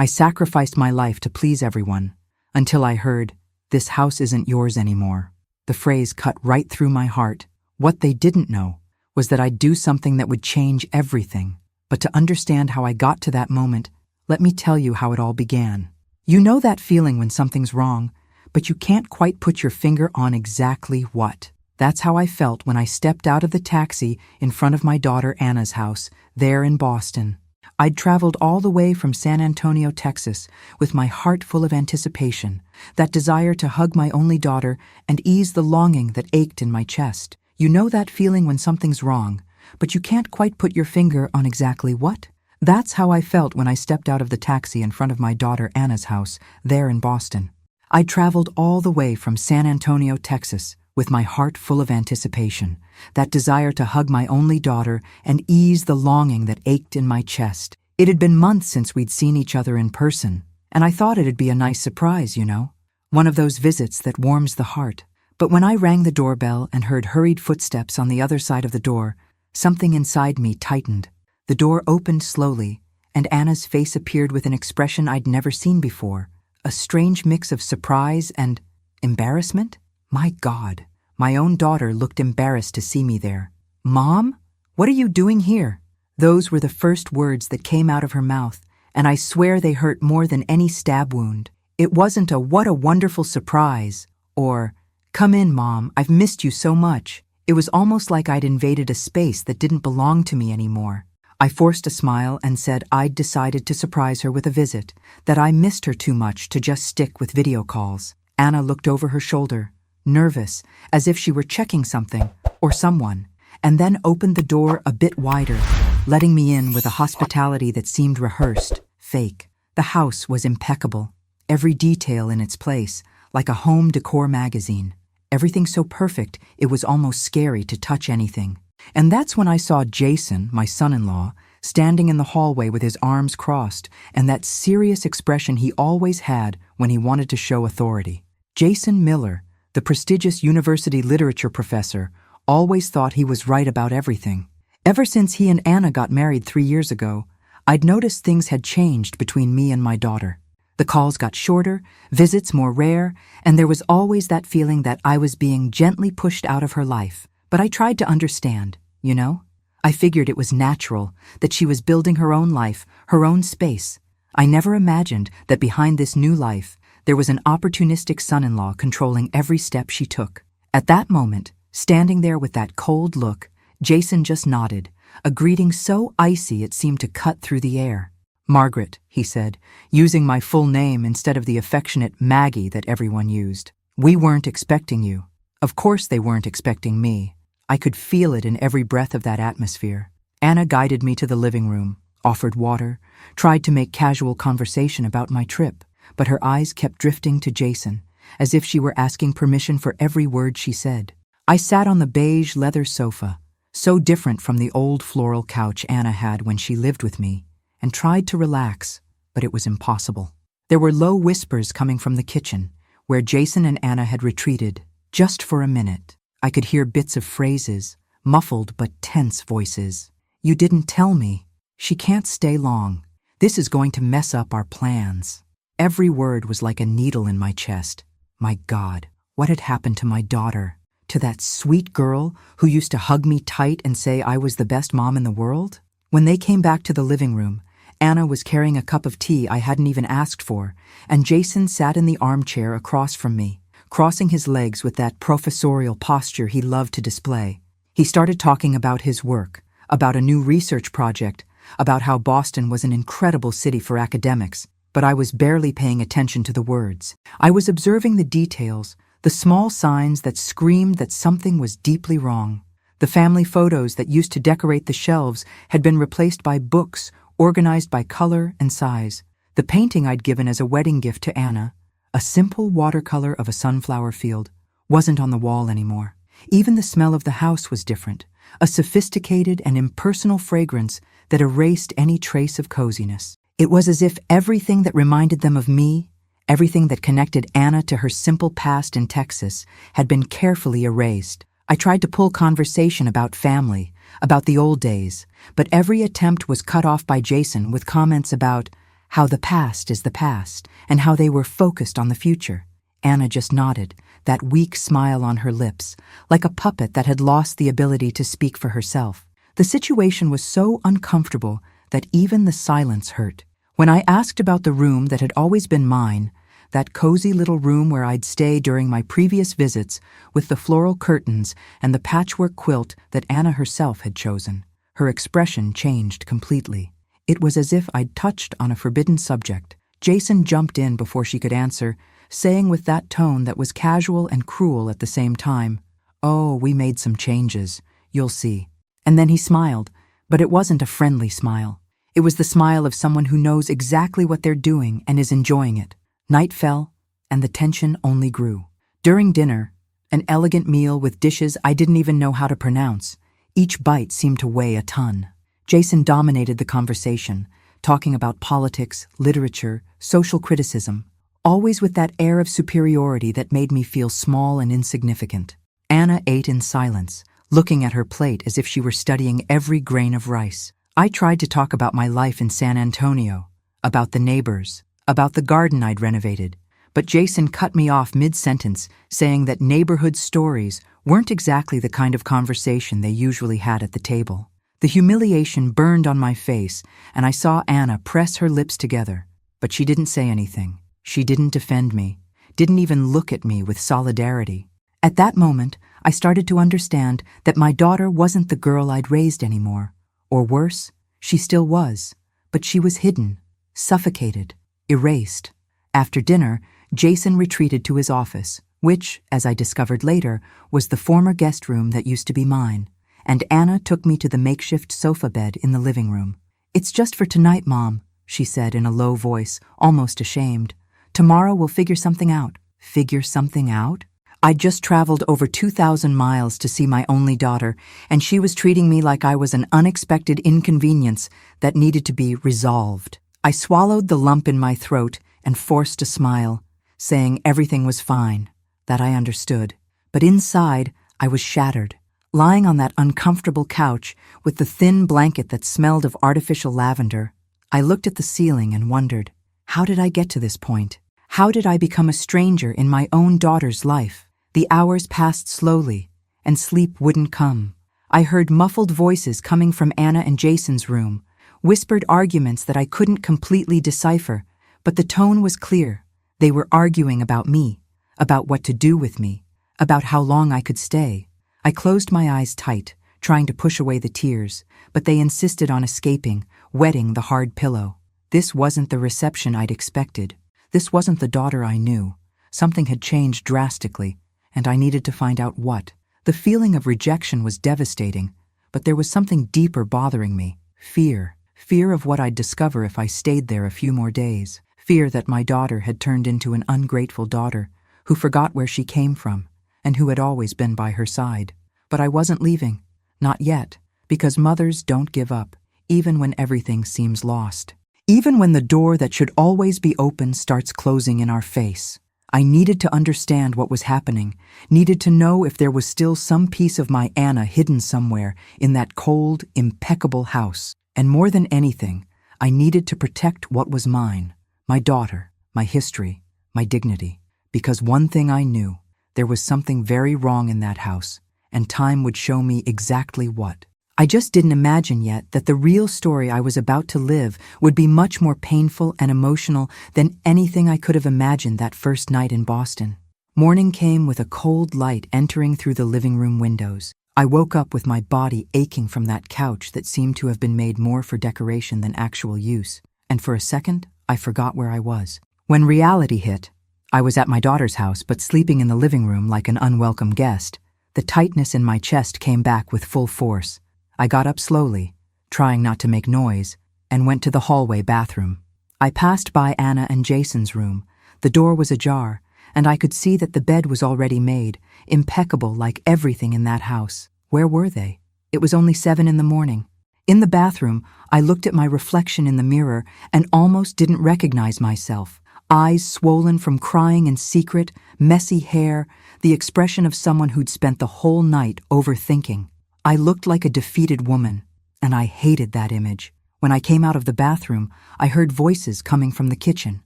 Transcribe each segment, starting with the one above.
I sacrificed my life to please everyone, until I heard, "This house isn't yours anymore." The phrase cut right through my heart. What they didn't know was that I'd do something that would change everything. But to understand how I got to that moment, let me tell you how it all began. You know that feeling when something's wrong, but you can't quite put your finger on exactly what. That's how I felt when I stepped out of the taxi in front of my daughter Anna's house, there in Boston. I'd traveled all the way from San Antonio, Texas, with my heart full of anticipation, that desire to hug my only daughter and ease the longing that ached in my chest. You know that feeling when something's wrong, but you can't quite put your finger on exactly what? That's how I felt when I stepped out of the taxi in front of my daughter Anna's house, there in Boston. I traveled all the way from San Antonio, Texas, with my heart full of anticipation, that desire to hug my only daughter and ease the longing that ached in my chest. It had been months since we'd seen each other in person, and I thought it'd be a nice surprise, you know, one of those visits that warms the heart. But when I rang the doorbell and heard hurried footsteps on the other side of the door, something inside me tightened. The door opened slowly, and Anna's face appeared with an expression I'd never seen before, a strange mix of surprise and embarrassment. My God, my own daughter looked embarrassed to see me there. "Mom, what are you doing here?" Those were the first words that came out of her mouth, and I swear they hurt more than any stab wound. It wasn't a "what a wonderful surprise" or "come in, Mom, I've missed you so much." It was almost like I'd invaded a space that didn't belong to me anymore. I forced a smile and said I'd decided to surprise her with a visit, that I missed her too much to just stick with video calls. Anna looked over her shoulder, nervous, as if she were checking something or someone, and then opened the door a bit wider, letting me in with a hospitality that seemed rehearsed, fake. The house was impeccable, every detail in its place, like a home decor magazine. Everything so perfect it was almost scary to touch anything. And that's when I saw Jason, my son-in-law, standing in the hallway with his arms crossed and that serious expression he always had when he wanted to show authority. Jason Miller, the prestigious university literature professor, always thought he was right about everything. Ever since he and Anna got married 3 years ago, I'd noticed things had changed between me and my daughter. The calls got shorter, visits more rare, and there was always that feeling that I was being gently pushed out of her life. But I tried to understand, you know? I figured it was natural, that she was building her own life, her own space. I never imagined that behind this new life, there was an opportunistic son-in-law controlling every step she took. At that moment, standing there with that cold look, Jason just nodded, a greeting so icy it seemed to cut through the air. "Margaret," he said, using my full name instead of the affectionate Maggie that everyone used. "We weren't expecting you." Of course they weren't expecting me. I could feel it in every breath of that atmosphere. Anna guided me to the living room, offered water, tried to make casual conversation about my trip, but her eyes kept drifting to Jason, as if she were asking permission for every word she said. I sat on the beige leather sofa, so different from the old floral couch Anna had when she lived with me, and tried to relax, but it was impossible. There were low whispers coming from the kitchen, where Jason and Anna had retreated, just for a minute. I could hear bits of phrases, muffled but tense voices. "You didn't tell me. She can't stay long. This is going to mess up our plans." Every word was like a needle in my chest. My God, what had happened to my daughter? To that sweet girl who used to hug me tight and say I was the best mom in the world? When they came back to the living room, Anna was carrying a cup of tea I hadn't even asked for, and Jason sat in the armchair across from me, crossing his legs with that professorial posture he loved to display. He started talking about his work, about a new research project, about how Boston was an incredible city for academics, but I was barely paying attention to the words. I was observing the details, the small signs that screamed that something was deeply wrong. The family photos that used to decorate the shelves had been replaced by books organized by color and size. The painting I'd given as a wedding gift to Anna, a simple watercolor of a sunflower field, wasn't on the wall anymore. Even the smell of the house was different, a sophisticated and impersonal fragrance that erased any trace of coziness. It was as if everything that reminded them of me, everything that connected Anna to her simple past in Texas, had been carefully erased. I tried to pull conversation about family, about the old days, but every attempt was cut off by Jason with comments about how the past is the past, and how they were focused on the future. Anna just nodded, that weak smile on her lips, like a puppet that had lost the ability to speak for herself. The situation was so uncomfortable that even the silence hurt. When I asked about the room that had always been mine, that cozy little room where I'd stay during my previous visits, with the floral curtains and the patchwork quilt that Anna herself had chosen, her expression changed completely. It was as if I'd touched on a forbidden subject. Jason jumped in before she could answer, saying with that tone that was casual and cruel at the same time, "Oh, we made some changes. You'll see." And then he smiled, but it wasn't a friendly smile. It was the smile of someone who knows exactly what they're doing and is enjoying it. Night fell, and the tension only grew. During dinner, an elegant meal with dishes I didn't even know how to pronounce, each bite seemed to weigh a ton. Jason dominated the conversation, talking about politics, literature, social criticism, always with that air of superiority that made me feel small and insignificant. Anna ate in silence, looking at her plate as if she were studying every grain of rice. I tried to talk about my life in San Antonio, about the neighbors, about the garden I'd renovated, but Jason cut me off mid-sentence, saying that neighborhood stories weren't exactly the kind of conversation they usually had at the table. The humiliation burned on my face, and I saw Anna press her lips together, but she didn't say anything. She didn't defend me, didn't even look at me with solidarity. At that moment, I started to understand that my daughter wasn't the girl I'd raised anymore. Or worse, she still was, but she was hidden, suffocated, erased. After dinner, Jason retreated to his office, which, as I discovered later, was the former guest room that used to be mine, and Anna took me to the makeshift sofa bed in the living room. "It's just for tonight, Mom," she said in a low voice, almost ashamed. "Tomorrow we'll figure something out." Figure something out? I'd just traveled over 2,000 miles to see my only daughter, and she was treating me like I was an unexpected inconvenience that needed to be resolved. I swallowed the lump in my throat and forced a smile, saying everything was fine, that I understood. But inside, I was shattered, lying on that uncomfortable couch with the thin blanket that smelled of artificial lavender. I looked at the ceiling and wondered, how did I get to this point? How did I become a stranger in my own daughter's life? The hours passed slowly, and sleep wouldn't come. I heard muffled voices coming from Anna and Jason's room, whispered arguments that I couldn't completely decipher, but the tone was clear. They were arguing about me, about what to do with me, about how long I could stay. I closed my eyes tight, trying to push away the tears, but they insisted on escaping, wetting the hard pillow. This wasn't the reception I'd expected. This wasn't the daughter I knew. Something had changed drastically, and I needed to find out what. The feeling of rejection was devastating, but there was something deeper bothering me. Fear. Fear of what I'd discover if I stayed there a few more days. Fear that my daughter had turned into an ungrateful daughter who forgot where she came from and who had always been by her side. But I wasn't leaving. Not yet, because mothers don't give up, even when everything seems lost. Even when the door that should always be open starts closing in our face. I needed to understand what was happening, needed to know if there was still some piece of my Anna hidden somewhere in that cold, impeccable house. And more than anything, I needed to protect what was mine, my daughter, my history, my dignity. Because one thing I knew, there was something very wrong in that house, and time would show me exactly what. I just didn't imagine yet that the real story I was about to live would be much more painful and emotional than anything I could have imagined that first night in Boston. Morning came with a cold light entering through the living room windows. I woke up with my body aching from that couch that seemed to have been made more for decoration than actual use, and for a second, I forgot where I was. When reality hit, I was at my daughter's house but sleeping in the living room like an unwelcome guest. The tightness in my chest came back with full force. I got up slowly, trying not to make noise, and went to the hallway bathroom. I passed by Anna and Jason's room. The door was ajar, and I could see that the bed was already made, impeccable like everything in that house. Where were they? It was only 7 in the morning. In the bathroom, I looked at my reflection in the mirror and almost didn't recognize myself. Eyes swollen from crying in secret, messy hair, the expression of someone who'd spent the whole night overthinking. I looked like a defeated woman, and I hated that image. When I came out of the bathroom, I heard voices coming from the kitchen.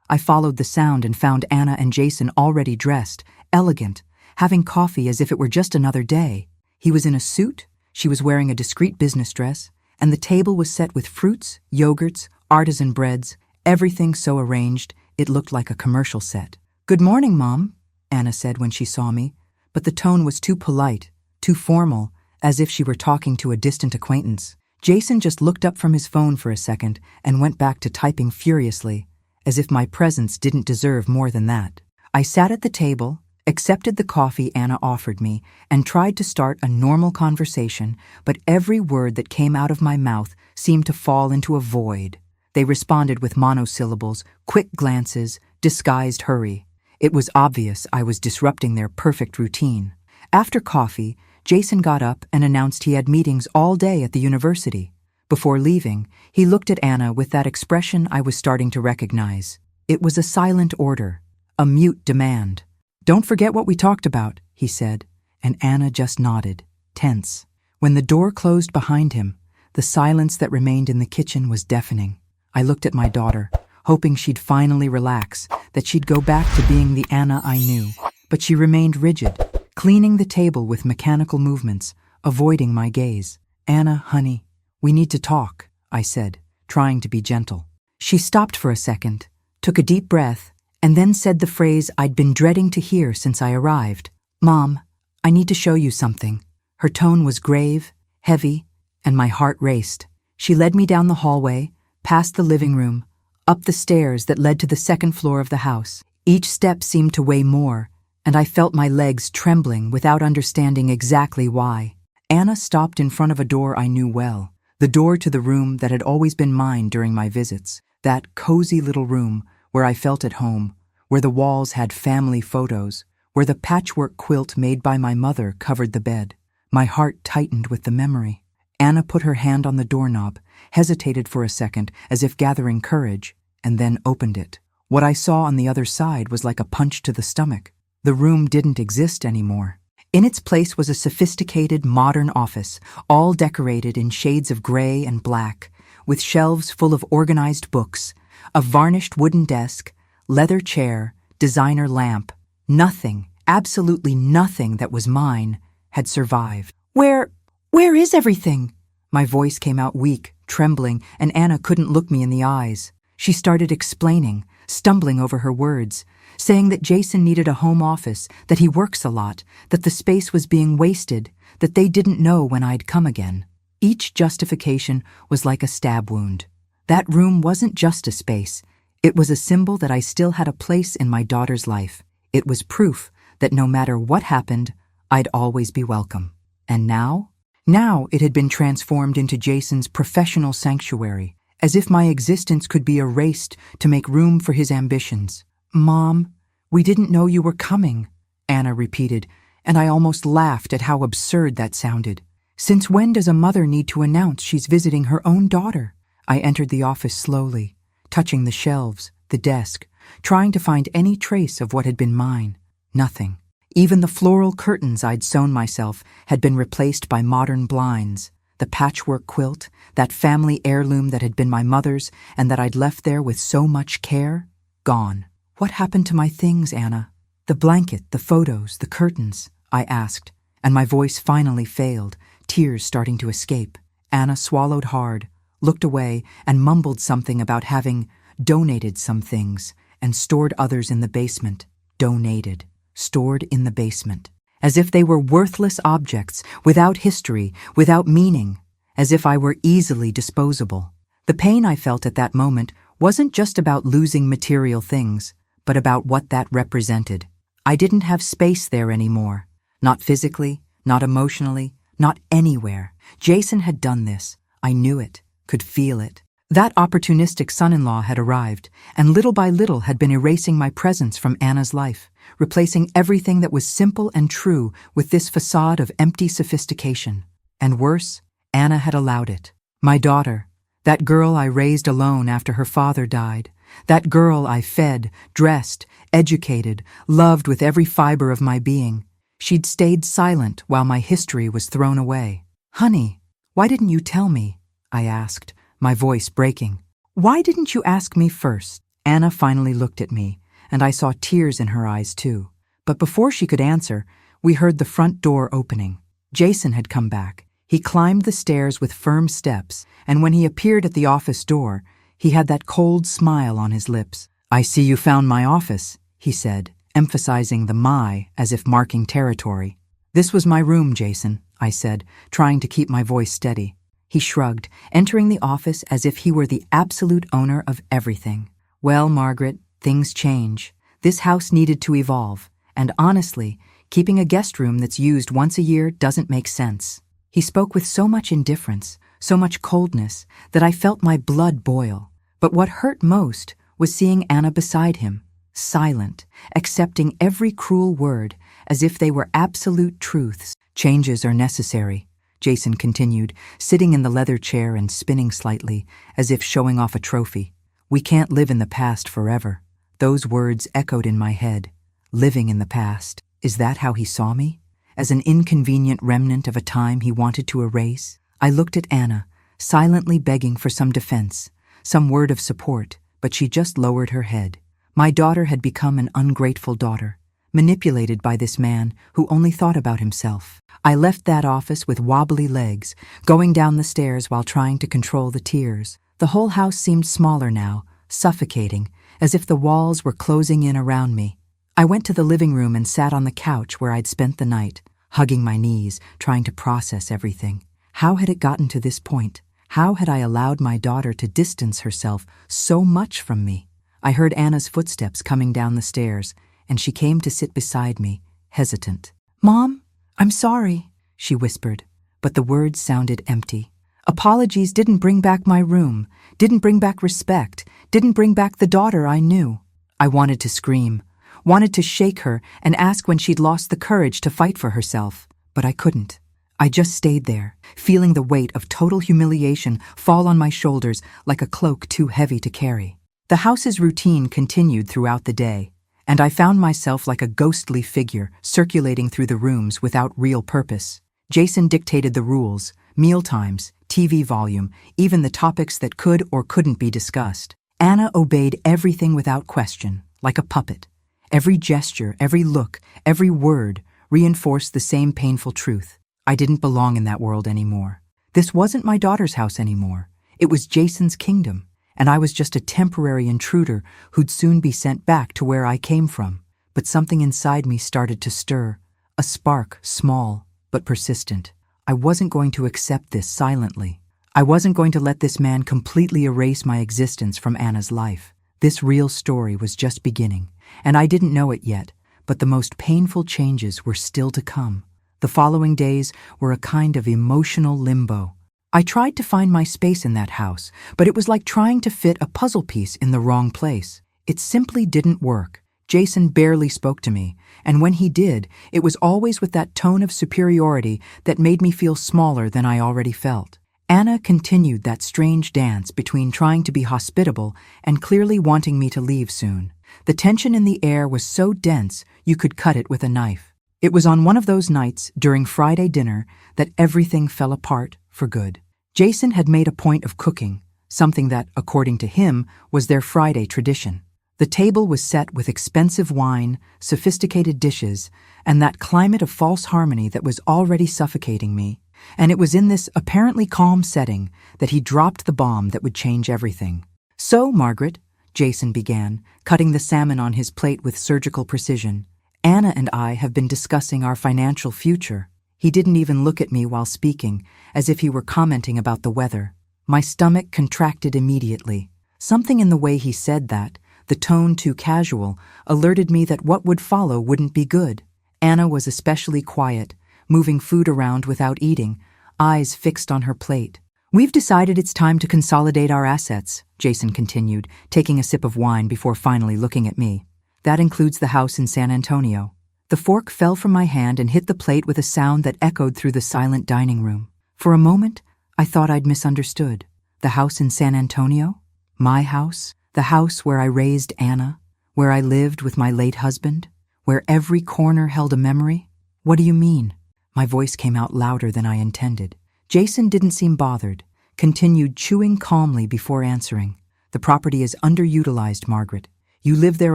I followed the sound and found Anna and Jason already dressed, elegant, having coffee as if it were just another day. He was in a suit, she was wearing a discreet business dress, and the table was set with fruits, yogurts, artisan breads, everything so arranged it looked like a commercial set. "Good morning, Mom," Anna said when she saw me, but the tone was too polite, too formal, as if she were talking to a distant acquaintance. Jason just looked up from his phone for a second and went back to typing furiously, as if my presence didn't deserve more than that. I sat at the table, accepted the coffee Anna offered me, and tried to start a normal conversation, but every word that came out of my mouth seemed to fall into a void. They responded with monosyllables, quick glances, disguised hurry. It was obvious I was disrupting their perfect routine. After coffee, Jason got up and announced he had meetings all day at the university. Before leaving, he looked at Anna with that expression I was starting to recognize. It was a silent order, a mute demand. "Don't forget what we talked about," he said, and Anna just nodded, tense. When the door closed behind him, the silence that remained in the kitchen was deafening. I looked at my daughter, hoping she'd finally relax, that she'd go back to being the Anna I knew, but she remained rigid, cleaning the table with mechanical movements, avoiding my gaze. "Anna, honey, we need to talk," I said, trying to be gentle. She stopped for a second, took a deep breath, and then said the phrase I'd been dreading to hear since I arrived. "Mom, I need to show you something." Her tone was grave, heavy, and my heart raced. She led me down the hallway, past the living room, up the stairs that led to the second floor of the house. Each step seemed to weigh more, and I felt my legs trembling without understanding exactly why. Anna stopped in front of a door I knew well, the door to the room that had always been mine during my visits, that cozy little room where I felt at home, where the walls had family photos, where the patchwork quilt made by my mother covered the bed. My heart tightened with the memory. Anna put her hand on the doorknob, hesitated for a second as if gathering courage, and then opened it. What I saw on the other side was like a punch to the stomach. The room didn't exist anymore. In its place was a sophisticated, modern office, all decorated in shades of gray and black, with shelves full of organized books, a varnished wooden desk, leather chair, designer lamp. Nothing, absolutely nothing that was mine, had survived. Where is everything?" My voice came out weak, trembling, and Anna couldn't look me in the eyes. She started explaining, stumbling over her words, saying that Jason needed a home office, that he works a lot, that the space was being wasted, that they didn't know when I'd come again. Each justification was like a stab wound. That room wasn't just a space. It was a symbol that I still had a place in my daughter's life. It was proof that no matter what happened, I'd always be welcome. And now? Now it had been transformed into Jason's professional sanctuary, as if my existence could be erased to make room for his ambitions. "Mom, we didn't know you were coming," Anna repeated, and I almost laughed at how absurd that sounded. Since when does a mother need to announce she's visiting her own daughter? I entered the office slowly, touching the shelves, the desk, trying to find any trace of what had been mine. Nothing. Even the floral curtains I'd sewn myself had been replaced by modern blinds. The patchwork quilt, that family heirloom that had been my mother's and that I'd left there with so much care, gone. "What happened to my things, Anna?" "The blanket, the photos, the curtains," I asked, and my voice finally failed, tears starting to escape. Anna swallowed hard, looked away, and mumbled something about having donated some things and stored others in the basement. Donated. Stored in the basement. As if they were worthless objects, without history, without meaning, as if I were easily disposable. The pain I felt at that moment wasn't just about losing material things, but about what that represented. I didn't have space there anymore. Not physically, not emotionally, not anywhere. Jason had done this. I knew it, could feel it. That opportunistic son-in-law had arrived, and little by little had been erasing my presence from Anna's life, replacing everything that was simple and true with this facade of empty sophistication. And worse, Anna had allowed it. My daughter, that girl I raised alone after her father died, that girl I fed, dressed, educated, loved with every fiber of my being, she'd stayed silent while my history was thrown away. "Honey, why didn't you tell me?" I asked, my voice breaking. "Why didn't you ask me first?" Anna finally looked at me, and I saw tears in her eyes too. But before she could answer, we heard the front door opening. Jason had come back. He climbed the stairs with firm steps, and when he appeared at the office door, he had that cold smile on his lips. "I see you found my office," he said, emphasizing the "my" as if marking territory. "This was my room, Jason," I said, trying to keep my voice steady. He shrugged, entering the office as if he were the absolute owner of everything. "Well, Margaret, things change. This house needed to evolve, and honestly, keeping a guest room that's used once a year doesn't make sense." He spoke with so much indifference, so much coldness, that I felt my blood boil. But what hurt most was seeing Anna beside him, silent, accepting every cruel word as if they were absolute truths. "Changes are necessary," Jason continued, sitting in the leather chair and spinning slightly, as if showing off a trophy. "We can't live in the past forever." Those words echoed in my head. Living in the past. Is that how he saw me? As an inconvenient remnant of a time he wanted to erase? I looked at Anna, silently begging for some defense, some word of support, but she just lowered her head. My daughter had become an ungrateful daughter, manipulated by this man who only thought about himself. I left that office with wobbly legs, going down the stairs while trying to control the tears. The whole house seemed smaller now, suffocating, as if the walls were closing in around me. I went to the living room and sat on the couch where I'd spent the night, hugging my knees, trying to process everything. How had it gotten to this point? How had I allowed my daughter to distance herself so much from me? I heard Anna's footsteps coming down the stairs, and she came to sit beside me, hesitant. "Mom, I'm sorry," she whispered, but the words sounded empty. Apologies didn't bring back my room, didn't bring back respect, didn't bring back the daughter I knew. I wanted to scream, wanted to shake her and ask when she'd lost the courage to fight for herself, but I couldn't. I just stayed there, feeling the weight of total humiliation fall on my shoulders like a cloak too heavy to carry. The house's routine continued throughout the day, and I found myself like a ghostly figure circulating through the rooms without real purpose. Jason dictated the rules, meal times, TV volume, even the topics that could or couldn't be discussed. Anna obeyed everything without question, like a puppet. Every gesture, every look, every word reinforced the same painful truth. I didn't belong in that world anymore. This wasn't my daughter's house anymore. It was Jason's kingdom, and I was just a temporary intruder who'd soon be sent back to where I came from. But something inside me started to stir, a spark, small but persistent. I wasn't going to accept this silently. I wasn't going to let this man completely erase my existence from Anna's life. This real story was just beginning, and I didn't know it yet, but the most painful changes were still to come. The following days were a kind of emotional limbo. I tried to find my space in that house, but it was like trying to fit a puzzle piece in the wrong place. It simply didn't work. Jason barely spoke to me, and when he did, it was always with that tone of superiority that made me feel smaller than I already felt. Anna continued that strange dance between trying to be hospitable and clearly wanting me to leave soon. The tension in the air was so dense you could cut it with a knife. It was on one of those nights during Friday dinner that everything fell apart for good. Jason had made a point of cooking, something that, according to him, was their Friday tradition. The table was set with expensive wine, sophisticated dishes, and that climate of false harmony that was already suffocating me. And it was in this apparently calm setting that he dropped the bomb that would change everything. "So, Margaret," Jason began, cutting the salmon on his plate with surgical precision, "Anna and I have been discussing our financial future." He didn't even look at me while speaking, as if he were commenting about the weather. My stomach contracted immediately. Something in the way he said that, the tone too casual, alerted me that what would follow wouldn't be good. Anna was especially quiet, moving food around without eating, eyes fixed on her plate. "We've decided it's time to consolidate our assets," Jason continued, taking a sip of wine before finally looking at me. "That includes the house in San Antonio." The fork fell from my hand and hit the plate with a sound that echoed through the silent dining room. For a moment, I thought I'd misunderstood. The house in San Antonio? My house? The house where I raised Anna? Where I lived with my late husband? Where every corner held a memory? "What do you mean?" My voice came out louder than I intended. Jason didn't seem bothered, continued chewing calmly before answering. The property is underutilized, Margaret. You live there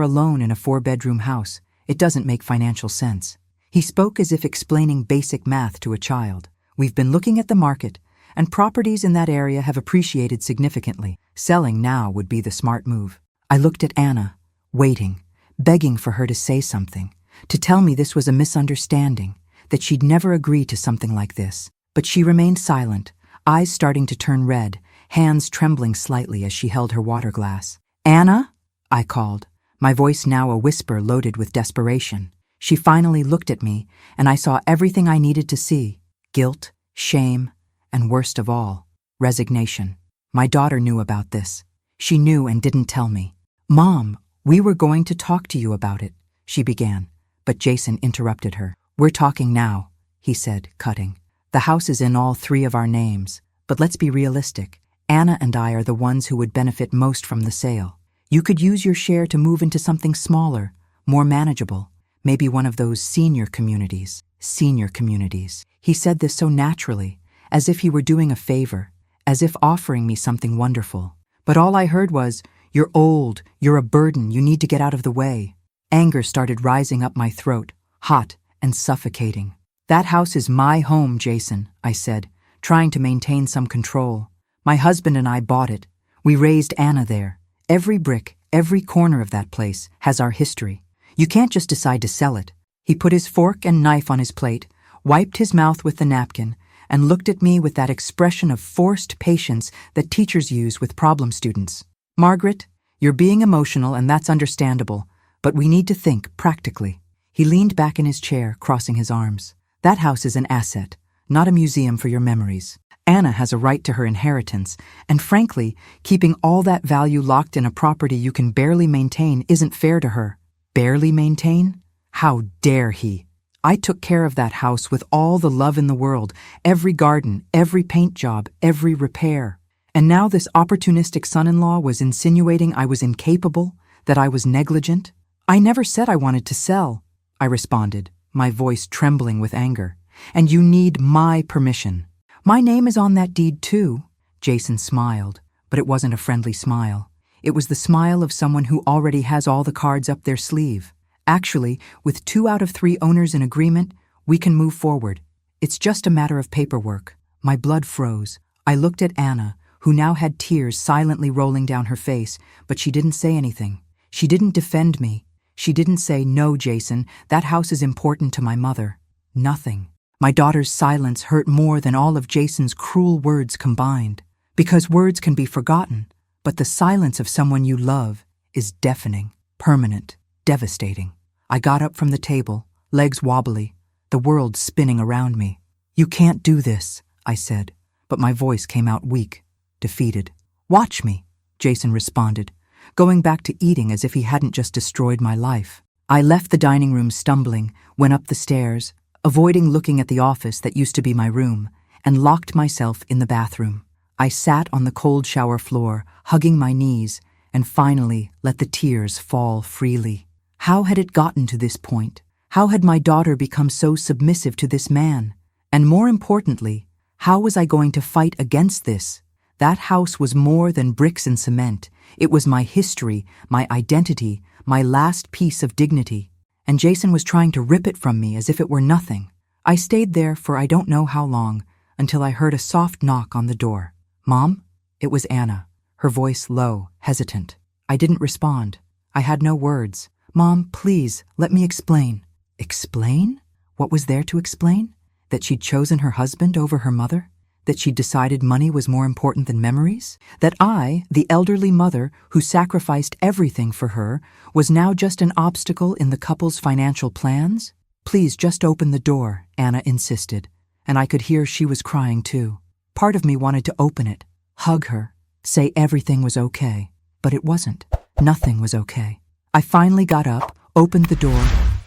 alone in a 4-bedroom house. It doesn't make financial sense. He spoke as if explaining basic math to a child. We've been looking at the market, and properties in that area have appreciated significantly. Selling now would be the smart move. I looked at Anna, waiting, begging for her to say something, to tell me this was a misunderstanding, that she'd never agree to something like this. But she remained silent, eyes starting to turn red, hands trembling slightly as she held her water glass. "Anna?" I called, my voice now a whisper loaded with desperation. She finally looked at me, and I saw everything I needed to see: guilt, shame, and worst of all, resignation. My daughter knew about this. She knew and didn't tell me. "Mom, we were going to talk to you about it," she began, but Jason interrupted her. "We're talking now," he said, cutting. "The house is in all 3 of our names, but let's be realistic. Anna and I are the ones who would benefit most from the sale. You could use your share to move into something smaller, more manageable, maybe one of those senior communities." Senior communities. He said this so naturally, as if he were doing a favor, as if offering me something wonderful. But all I heard was, "You're old, you're a burden, you need to get out of the way." Anger started rising up my throat, hot and suffocating. "That house is my home, Jason," I said, trying to maintain some control. "My husband and I bought it. We raised Anna there. Every brick, every corner of that place has our history. You can't just decide to sell it." He put his fork and knife on his plate, wiped his mouth with the napkin, and looked at me with that expression of forced patience that teachers use with problem students. "Margaret, you're being emotional and that's understandable, but we need to think practically." He leaned back in his chair, crossing his arms. "That house is an asset, not a museum for your memories. Anna has a right to her inheritance, and frankly, keeping all that value locked in a property you can barely maintain isn't fair to her." Barely maintain? How dare he? I took care of that house with all the love in the world, every garden, every paint job, every repair. And now this opportunistic son-in-law was insinuating I was incapable, that I was negligent. "I never said I wanted to sell," I responded, my voice trembling with anger. "And you need my permission." "My name is on that deed too." Jason smiled, but it wasn't a friendly smile. It was the smile of someone who already has all the cards up their sleeve. "Actually, with 2 out of 3 owners in agreement, we can move forward. It's just a matter of paperwork." My blood froze. I looked at Anna, who now had tears silently rolling down her face, but she didn't say anything. She didn't defend me. She didn't say, "No, Jason, that house is important to my mother." Nothing. My daughter's silence hurt more than all of Jason's cruel words combined. Because words can be forgotten, but the silence of someone you love is deafening, permanent, devastating. I got up from the table, legs wobbly, the world spinning around me. "You can't do this," I said, but my voice came out weak, defeated. "Watch me," Jason responded, going back to eating as if he hadn't just destroyed my life. I left the dining room stumbling, went up the stairs, avoiding looking at the office that used to be my room, and locked myself in the bathroom. I sat on the cold shower floor, hugging my knees, and finally let the tears fall freely. How had it gotten to this point? How had my daughter become so submissive to this man? And more importantly, how was I going to fight against this? That house was more than bricks and cement. It was my history, my identity, my last piece of dignity. And Jason was trying to rip it from me as if it were nothing. I stayed there for I don't know how long, until I heard a soft knock on the door. "Mom?" It was Anna, her voice low, hesitant. I didn't respond. I had no words. "Mom, please, let me explain." Explain? What was there to explain? That she'd chosen her husband over her mother? That she'd decided money was more important than memories? That I, the elderly mother who sacrificed everything for her, was now just an obstacle in the couple's financial plans? "Please just open the door," Anna insisted, and I could hear she was crying too. Part of me wanted to open it, hug her, say everything was okay, but it wasn't. Nothing was okay. I finally got up, opened the door,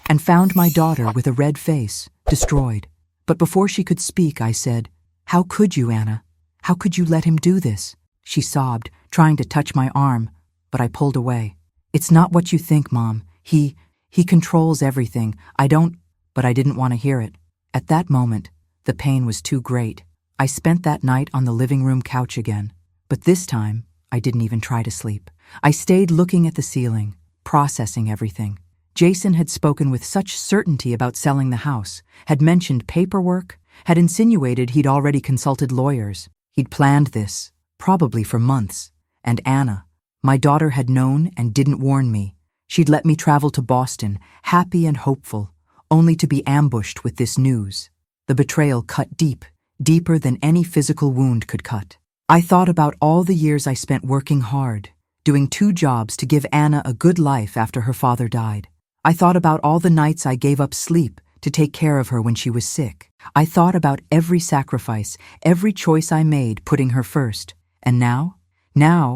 and found my daughter with a red face, destroyed. But before she could speak, I said, "How could you, Anna? How could you let him do this?" She sobbed, trying to touch my arm, but I pulled away. "It's not what you think, Mom. He controls everything. But I didn't want to hear it. At that moment, the pain was too great. I spent that night on the living room couch again, but this time I didn't even try to sleep. I stayed looking at the ceiling, processing everything. Jason had spoken with such certainty about selling the house, had mentioned paperwork, had insinuated he'd already consulted lawyers. He'd planned this, probably for months. And Anna, my daughter, had known and didn't warn me. She'd let me travel to Boston, happy and hopeful, only to be ambushed with this news. The betrayal cut deep, deeper than any physical wound could cut. I thought about all the years I spent working hard, doing 2 jobs to give Anna a good life after her father died. I thought about all the nights I gave up sleep to take care of her when she was sick. I thought about every sacrifice, every choice I made putting her first. And now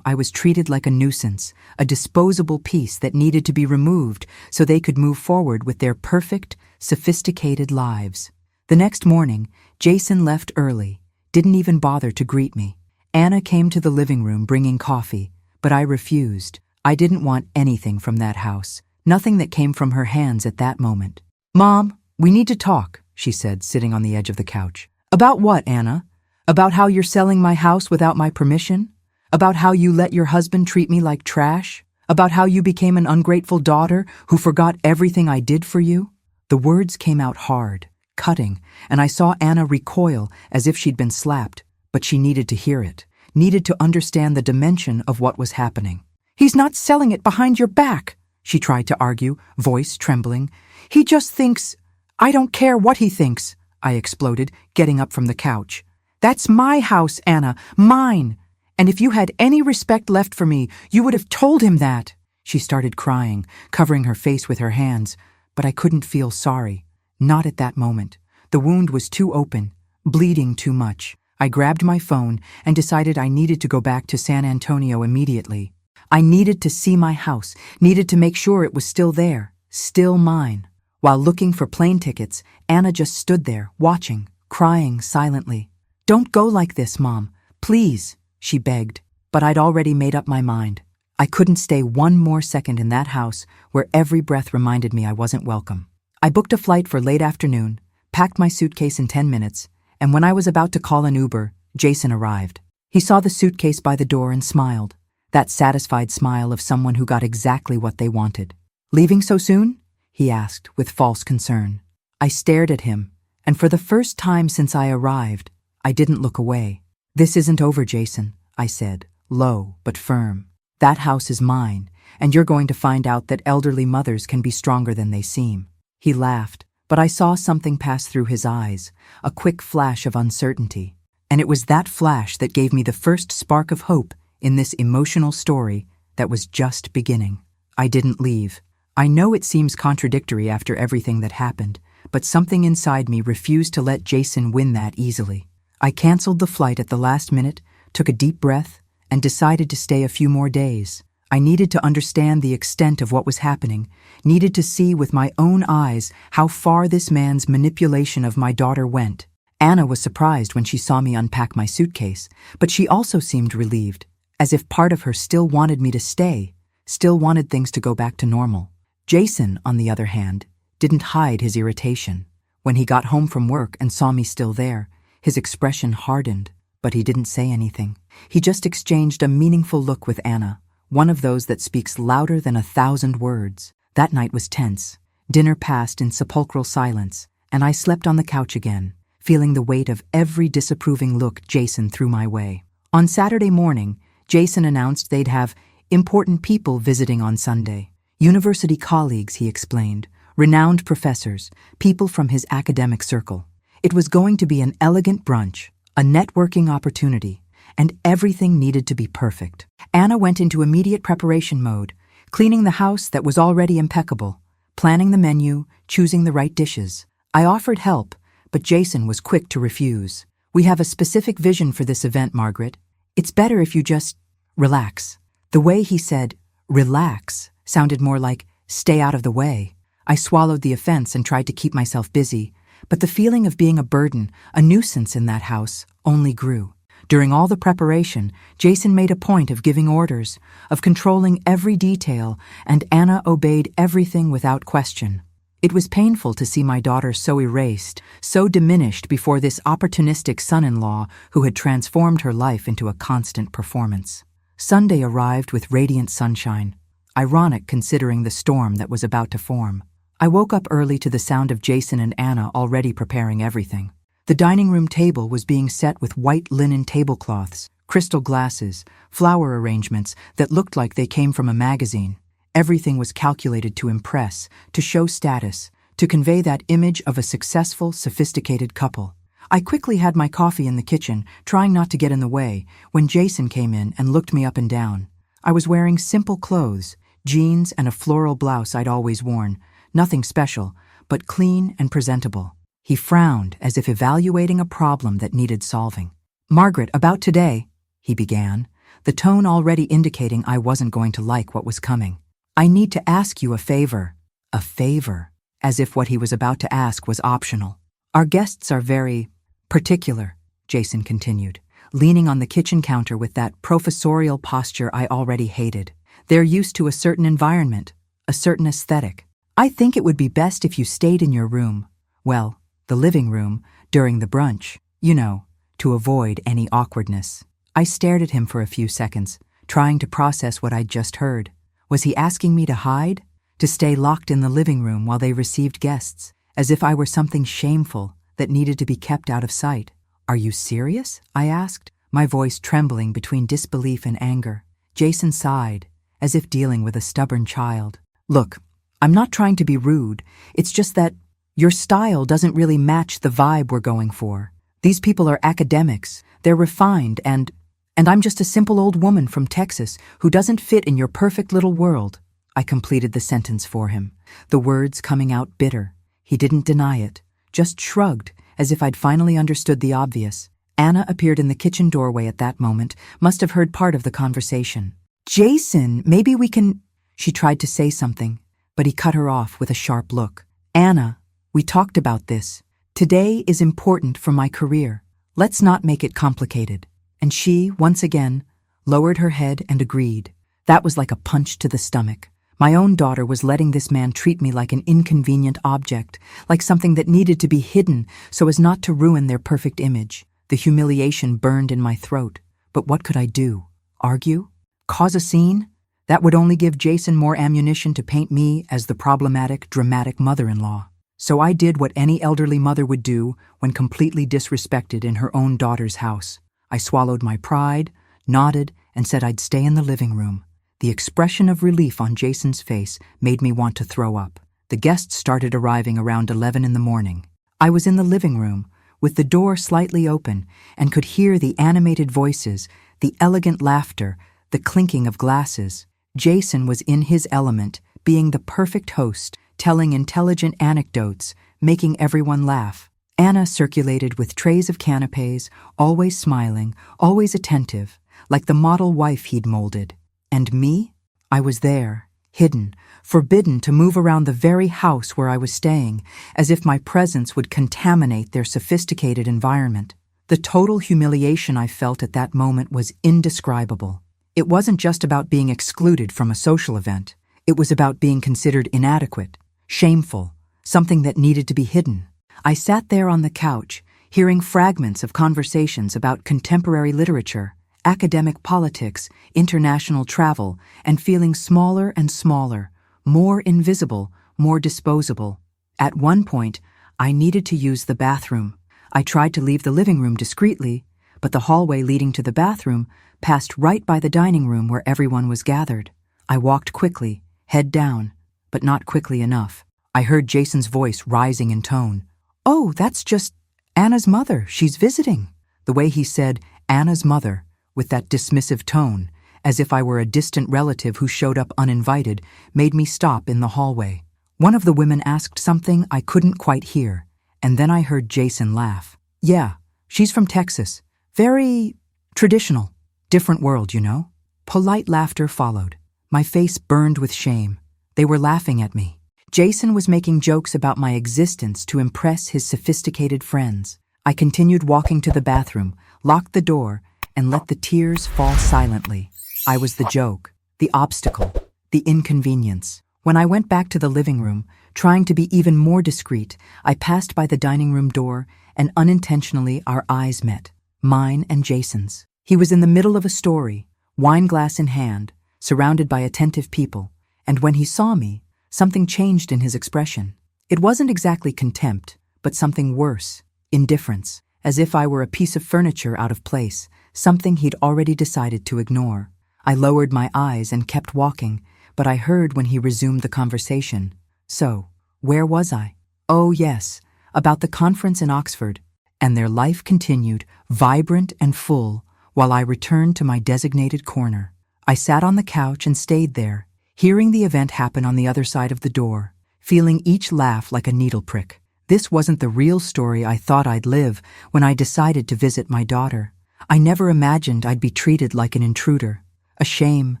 I was treated like a nuisance, a disposable piece that needed to be removed so they could move forward with their perfect, sophisticated lives. The next morning, Jason left early, didn't even bother to greet me. Anna came to the living room bringing coffee, but I refused. I didn't want anything from that house, nothing that came from her hands at that moment. "Mom, we need to talk," she said, sitting on the edge of the couch. "About what, Anna? About how you're selling my house without my permission? About how you let your husband treat me like trash? About how you became an ungrateful daughter who forgot everything I did for you?" The words came out hard, cutting, and I saw Anna recoil as if she'd been slapped, but she needed to hear it, needed to understand the dimension of what was happening. "He's not selling it behind your back," she tried to argue, voice trembling. "He just thinks—" "I don't care what he thinks," I exploded, getting up from the couch. "That's my house, Anna, mine. And if you had any respect left for me, you would have told him that." She started crying, covering her face with her hands, but I couldn't feel sorry. Not at that moment. The wound was too open, bleeding too much. I grabbed my phone and decided I needed to go back to San Antonio immediately. I needed to see my house, needed to make sure it was still there, still mine. While looking for plane tickets, Anna just stood there, watching, crying silently. "Don't go like this, Mom. Please," she begged. But I'd already made up my mind. I couldn't stay one more second in that house where every breath reminded me I wasn't welcome. I booked a flight for late afternoon, packed my suitcase in 10 minutes, and when I was about to call an Uber, Jason arrived. He saw the suitcase by the door and smiled, that satisfied smile of someone who got exactly what they wanted. "Leaving so soon?" he asked with false concern. I stared at him, and for the first time since I arrived, I didn't look away. "This isn't over, Jason," I said, low but firm. "That house is mine, and you're going to find out that elderly mothers can be stronger than they seem." He laughed, but I saw something pass through his eyes, a quick flash of uncertainty. And it was that flash that gave me the first spark of hope in this emotional story that was just beginning. I didn't leave. I know it seems contradictory after everything that happened, but something inside me refused to let Jason win that easily. I canceled the flight at the last minute, took a deep breath, and decided to stay a few more days. I needed to understand the extent of what was happening, needed to see with my own eyes how far this man's manipulation of my daughter went. Anna was surprised when she saw me unpack my suitcase, but she also seemed relieved, as if part of her still wanted me to stay, still wanted things to go back to normal. Jason, on the other hand, didn't hide his irritation. When he got home from work and saw me still there, his expression hardened, but he didn't say anything. He just exchanged a meaningful look with Anna, one of those that speaks louder than 1,000 words. That night was tense. Dinner passed in sepulchral silence, and I slept on the couch again, feeling the weight of every disapproving look Jason threw my way. On Saturday morning, Jason announced they'd have important people visiting on Sunday. University colleagues, he explained, renowned professors, people from his academic circle. It was going to be an elegant brunch, a networking opportunity, and everything needed to be perfect. Anna went into immediate preparation mode, cleaning the house that was already impeccable, planning the menu, choosing the right dishes. I offered help, but Jason was quick to refuse. "We have a specific vision for this event, Margaret. It's better if you just relax." The way he said relax sounded more like stay out of the way. I swallowed the offense and tried to keep myself busy, but the feeling of being a burden, a nuisance in that house, only grew. During all the preparation, Jason made a point of giving orders, of controlling every detail, and Anna obeyed everything without question. It was painful to see my daughter so erased, so diminished before this opportunistic son-in-law who had transformed her life into a constant performance. Sunday arrived with radiant sunshine, ironic considering the storm that was about to form. I woke up early to the sound of Jason and Anna already preparing everything. The dining room table was being set with white linen tablecloths, crystal glasses, flower arrangements that looked like they came from a magazine. Everything was calculated to impress, to show status, to convey that image of a successful, sophisticated couple. I quickly had my coffee in the kitchen, trying not to get in the way, when Jason came in and looked me up and down. I was wearing simple clothes, jeans and a floral blouse I'd always worn, nothing special, but clean and presentable. He frowned as if evaluating a problem that needed solving. "Margaret, about today," he began, the tone already indicating I wasn't going to like what was coming. "I need to ask you a favor." A favor, as if what he was about to ask was optional. "Our guests are very particular," Jason continued, leaning on the kitchen counter with that professorial posture I already hated. "They're used to a certain environment, a certain aesthetic. I think it would be best if you stayed in your room, well, the living room, during the brunch, you know, to avoid any awkwardness." I stared at him for a few seconds, trying to process what I'd just heard. Was he asking me to hide? To stay locked in the living room while they received guests, as if I were something shameful that needed to be kept out of sight? "Are you serious?" I asked, my voice trembling between disbelief and anger. Jason sighed, as if dealing with a stubborn child. "Look, I'm not trying to be rude. It's just that your style doesn't really match the vibe we're going for. These people are academics, they're refined, and I'm just a simple old woman from Texas who doesn't fit in your perfect little world." I completed the sentence for him, the words coming out bitter. He didn't deny it, just shrugged, as if I'd finally understood the obvious. Anna appeared in the kitchen doorway at that moment, must have heard part of the conversation. "Jason, maybe we can—" She tried to say something, but he cut her off with a sharp look. "Anna, we talked about this. Today is important for my career. Let's not make it complicated." And she, once again, lowered her head and agreed. That was like a punch to the stomach. My own daughter was letting this man treat me like an inconvenient object, like something that needed to be hidden so as not to ruin their perfect image. The humiliation burned in my throat. But what could I do? Argue? Cause a scene? That would only give Jason more ammunition to paint me as the problematic, dramatic mother-in-law. So I did what any elderly mother would do when completely disrespected in her own daughter's house. I swallowed my pride, nodded, and said I'd stay in the living room. The expression of relief on Jason's face made me want to throw up. The guests started arriving around 11 in the morning. I was in the living room, with the door slightly open, and could hear the animated voices, the elegant laughter, the clinking of glasses. Jason was in his element, being the perfect host, telling intelligent anecdotes, making everyone laugh. Anna circulated with trays of canapes, always smiling, always attentive, like the model wife he'd molded. And me? I was there, hidden, forbidden to move around the very house where I was staying, as if my presence would contaminate their sophisticated environment. The total humiliation I felt at that moment was indescribable. It wasn't just about being excluded from a social event. It was about being considered inadequate, shameful, something that needed to be hidden. I sat there on the couch, hearing fragments of conversations about contemporary literature, academic politics, international travel, and feeling smaller and smaller, more invisible, more disposable. At one point, I needed to use the bathroom. I tried to leave the living room discreetly, but the hallway leading to the bathroom passed right by the dining room where everyone was gathered. I walked quickly, head down, but not quickly enough. I heard Jason's voice rising in tone. "Oh, that's just Anna's mother. She's visiting." The way he said Anna's mother, with that dismissive tone, as if I were a distant relative who showed up uninvited, made me stop in the hallway. One of the women asked something I couldn't quite hear, and then I heard Jason laugh. "Yeah, she's from Texas. Very traditional. Different world, you know?" Polite laughter followed. My face burned with shame. They were laughing at me. Jason was making jokes about my existence to impress his sophisticated friends. I continued walking to the bathroom, locked the door, and let the tears fall silently. I was the joke, the obstacle, the inconvenience. When I went back to the living room, trying to be even more discreet, I passed by the dining room door and unintentionally our eyes met, mine and Jason's. He was in the middle of a story, wine glass in hand, surrounded by attentive people, and when he saw me, something changed in his expression. It wasn't exactly contempt, but something worse, indifference, as if I were a piece of furniture out of place, something he'd already decided to ignore. I lowered my eyes and kept walking, but I heard when he resumed the conversation. So, where was I? Oh yes, about the conference in Oxford. And their life continued, vibrant and full, while I returned to my designated corner. I sat on the couch and stayed there, hearing the event happen on the other side of the door, feeling each laugh like a needle prick. This wasn't the real story I thought I'd live when I decided to visit my daughter. I never imagined I'd be treated like an intruder, a shame,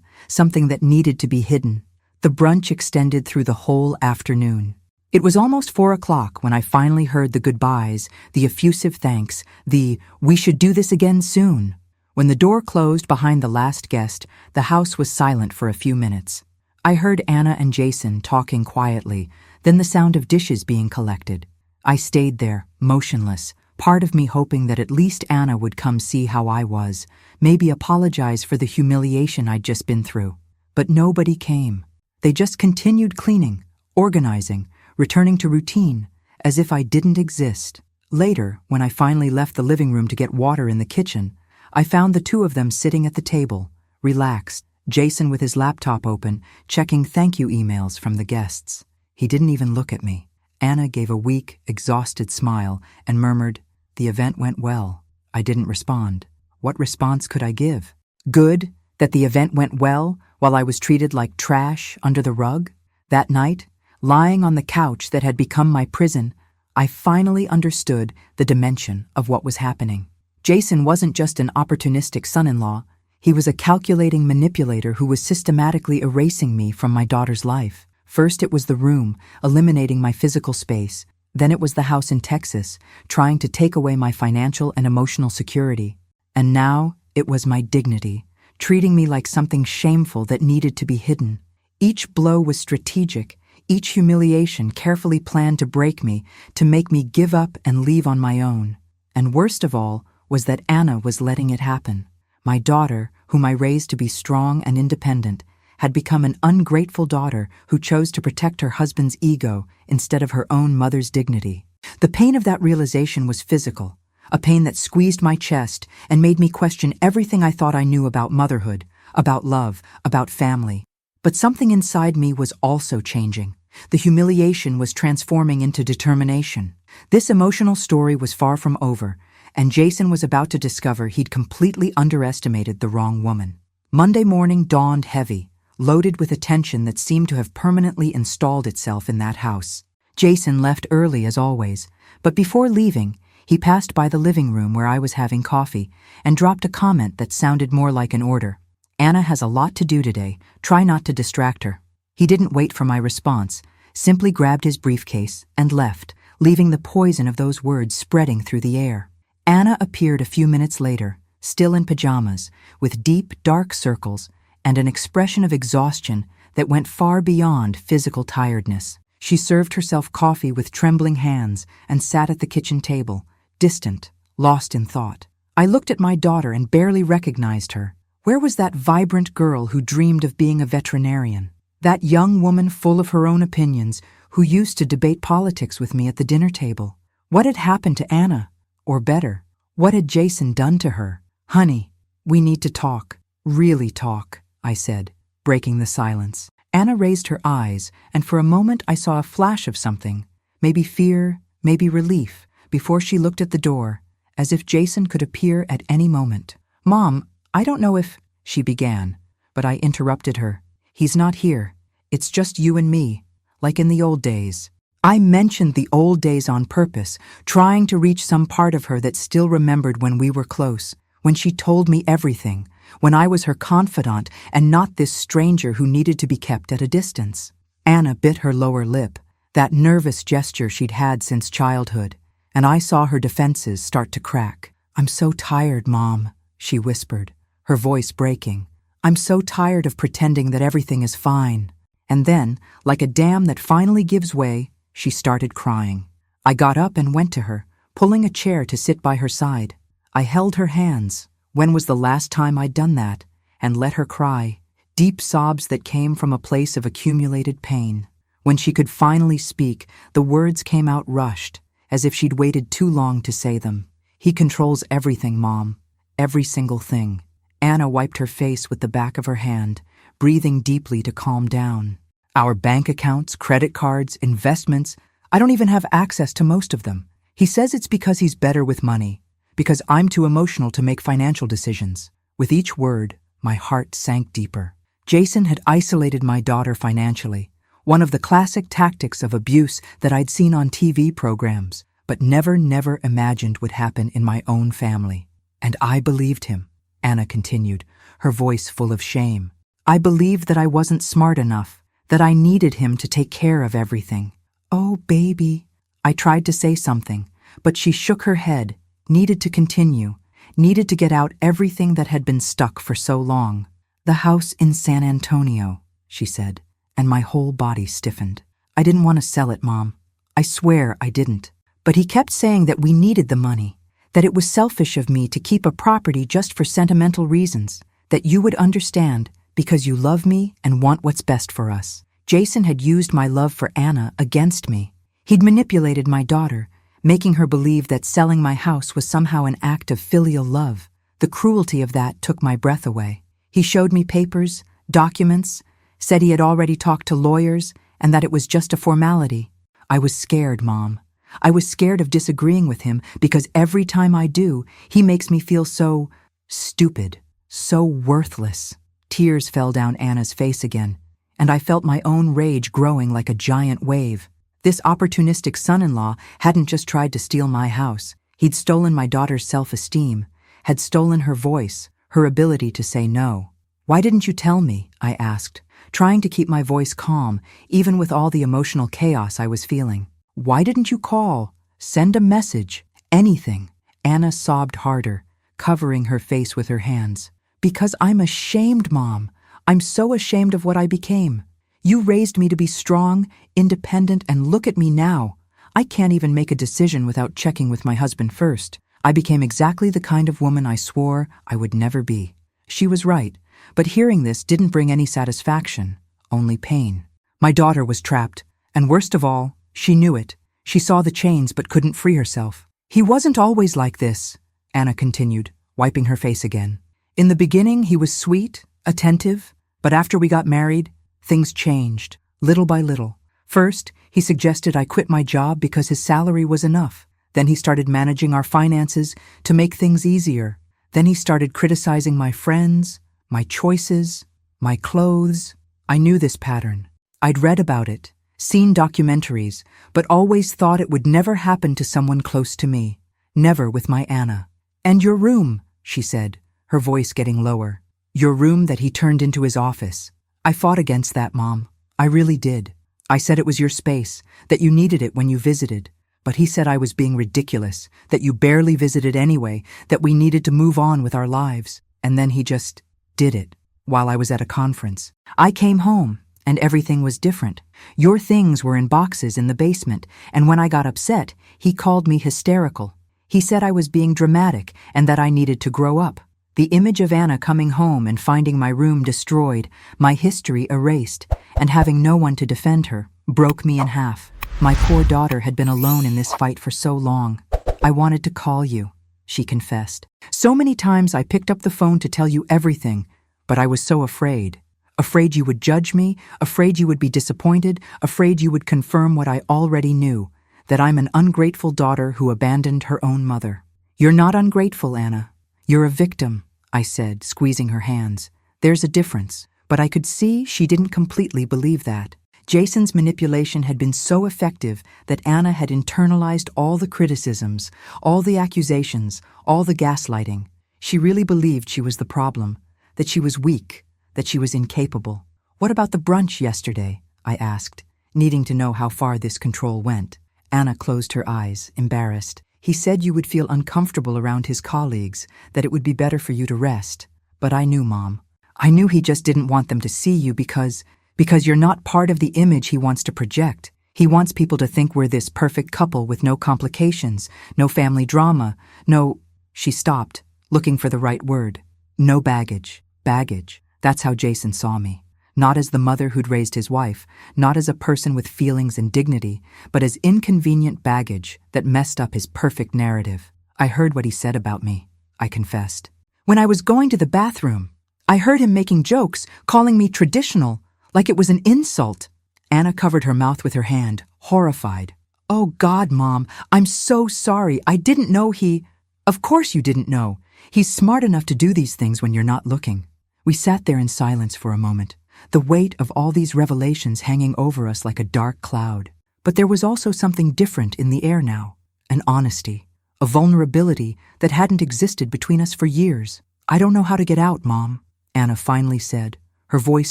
something that needed to be hidden. The brunch extended through the whole afternoon. It was almost 4 o'clock when I finally heard the goodbyes, the effusive thanks, the "we should do this again soon." When the door closed behind the last guest, the house was silent for a few minutes. I heard Anna and Jason talking quietly, then the sound of dishes being collected. I stayed there, motionless, part of me hoping that at least Anna would come see how I was, maybe apologize for the humiliation I'd just been through. But nobody came. They just continued cleaning, organizing, returning to routine, as if I didn't exist. Later, when I finally left the living room to get water in the kitchen, I found the two of them sitting at the table, relaxed, Jason with his laptop open, checking thank you emails from the guests. He didn't even look at me. Anna gave a weak, exhausted smile and murmured, "The event went well." I didn't respond. What response could I give? Good, that the event went well while I was treated like trash under the rug? That night, lying on the couch that had become my prison, I finally understood the dimension of what was happening. Jason wasn't just an opportunistic son-in-law. He was a calculating manipulator who was systematically erasing me from my daughter's life. First it was the room, eliminating my physical space. Then it was the house in Texas, trying to take away my financial and emotional security. And now it was my dignity, treating me like something shameful that needed to be hidden. Each blow was strategic, each humiliation carefully planned to break me, to make me give up and leave on my own. And worst of all was that Anna was letting it happen. My daughter, whom I raised to be strong and independent, had become an ungrateful daughter who chose to protect her husband's ego instead of her own mother's dignity. The pain of that realization was physical, a pain that squeezed my chest and made me question everything I thought I knew about motherhood, about love, about family. But something inside me was also changing. The humiliation was transforming into determination. This emotional story was far from over, and Jason was about to discover he'd completely underestimated the wrong woman. Monday morning dawned heavy, loaded with a tension that seemed to have permanently installed itself in that house. Jason left early as always, but before leaving, he passed by the living room where I was having coffee and dropped a comment that sounded more like an order. "Anna has a lot to do today. Try not to distract her." He didn't wait for my response, simply grabbed his briefcase and left, leaving the poison of those words spreading through the air. Anna appeared a few minutes later, still in pajamas, with deep, dark circles and an expression of exhaustion that went far beyond physical tiredness. She served herself coffee with trembling hands and sat at the kitchen table, distant, lost in thought. I looked at my daughter and barely recognized her. Where was that vibrant girl who dreamed of being a veterinarian? That young woman full of her own opinions who used to debate politics with me at the dinner table? What had happened to Anna? Or better, what had Jason done to her? "Honey, we need to talk. Really talk," I said, breaking the silence. Anna raised her eyes, and for a moment I saw a flash of something, maybe fear, maybe relief, before she looked at the door, as if Jason could appear at any moment. "Mom, I don't know if," she began, but I interrupted her. "He's not here. It's just you and me, like in the old days." I mentioned the old days on purpose, trying to reach some part of her that still remembered when we were close, when she told me everything, when I was her confidant and not this stranger who needed to be kept at a distance. Anna bit her lower lip, that nervous gesture she'd had since childhood, and I saw her defenses start to crack. "I'm so tired, Mom," she whispered, her voice breaking. "I'm so tired of pretending that everything is fine." And then, like a dam that finally gives way, she started crying. I got up and went to her, pulling a chair to sit by her side. I held her hands. When was the last time I'd done that? And let her cry, deep sobs that came from a place of accumulated pain. When she could finally speak, the words came out rushed, as if she'd waited too long to say them. He controls everything, Mom. Every single thing. Anna wiped her face with the back of her hand, breathing deeply to calm down. Our bank accounts, credit cards, investments, I don't even have access to most of them. He says it's because he's better with money, because I'm too emotional to make financial decisions. With each word, my heart sank deeper. Jason had isolated my daughter financially, one of the classic tactics of abuse that I'd seen on TV programs, but never imagined would happen in my own family. And I believed him, Anna continued, her voice full of shame. I believed that I wasn't smart enough, that I needed him to take care of everything. Oh, baby. I tried to say something, but she shook her head, needed to continue, needed to get out everything that had been stuck for so long. The house in San Antonio, she said, and my whole body stiffened. I didn't want to sell it, Mom. I swear I didn't. But he kept saying that we needed the money, that it was selfish of me to keep a property just for sentimental reasons, that you would understand because you love me and want what's best for us. Jason had used my love for Anna against me. He'd manipulated my daughter, making her believe that selling my house was somehow an act of filial love. The cruelty of that took my breath away. He showed me papers, documents, said he had already talked to lawyers and that it was just a formality. I was scared, Mom. I was scared of disagreeing with him because every time I do, he makes me feel so stupid, so worthless. Tears fell down Anna's face again, and I felt my own rage growing like a giant wave. This opportunistic son-in-law hadn't just tried to steal my house. He'd stolen my daughter's self-esteem, had stolen her voice, her ability to say no. Why didn't you tell me? I asked, trying to keep my voice calm, even with all the emotional chaos I was feeling. Why didn't you call? Send a message? Anything? Anna sobbed harder, covering her face with her hands. Because I'm ashamed, Mom. I'm so ashamed of what I became. You raised me to be strong, independent, and look at me now. I can't even make a decision without checking with my husband first. I became exactly the kind of woman I swore I would never be. She was right, but hearing this didn't bring any satisfaction, only pain. My daughter was trapped, and worst of all, she knew it. She saw the chains but couldn't free herself. He wasn't always like this, Anna continued, wiping her face again. In the beginning, he was sweet, attentive, but after we got married, things changed, little by little. First, he suggested I quit my job because his salary was enough. Then he started managing our finances to make things easier. Then he started criticizing my friends, my choices, my clothes. I knew this pattern. I'd read about it, seen documentaries, but always thought it would never happen to someone close to me. Never with my Anna. And your room, she said, her voice getting lower. Your room that he turned into his office. I fought against that, Mom. I really did. I said it was your space, that you needed it when you visited. But he said I was being ridiculous, that you barely visited anyway, that we needed to move on with our lives. And then he just did it, while I was at a conference. I came home, and everything was different. Your things were in boxes in the basement, and when I got upset, he called me hysterical. He said I was being dramatic and that I needed to grow up. The image of Anna coming home and finding my room destroyed, my history erased, and having no one to defend her, broke me in half. My poor daughter had been alone in this fight for so long. I wanted to call you, she confessed. So many times I picked up the phone to tell you everything, but I was so afraid. Afraid you would judge me, afraid you would be disappointed, afraid you would confirm what I already knew, that I'm an ungrateful daughter who abandoned her own mother. You're not ungrateful, Anna. You're a victim, I said, squeezing her hands. There's a difference, but I could see she didn't completely believe that. Jason's manipulation had been so effective that Anna had internalized all the criticisms, all the accusations, all the gaslighting. She really believed she was the problem, that she was weak, that she was incapable. What about the brunch yesterday? I asked, needing to know how far this control went. Anna closed her eyes, embarrassed. He said you would feel uncomfortable around his colleagues, that it would be better for you to rest. But I knew, Mom. I knew he just didn't want them to see you because Because you're not part of the image he wants to project. He wants people to think we're this perfect couple with no complications, no family drama, no— She stopped, looking for the right word. No baggage. Baggage. That's how Jason saw me. Not as the mother who'd raised his wife, not as a person with feelings and dignity, but as inconvenient baggage that messed up his perfect narrative. I heard what he said about me, I confessed. When I was going to the bathroom, I heard him making jokes, calling me traditional, like it was an insult. Anna covered her mouth with her hand, horrified. Oh God, Mom, I'm so sorry. I didn't know he— Of course you didn't know. He's smart enough to do these things when you're not looking. We sat there in silence for a moment, the weight of all these revelations hanging over us like a dark cloud. But there was also something different in the air now, an honesty, a vulnerability that hadn't existed between us for years. I don't know how to get out, Mom, Anna finally said, her voice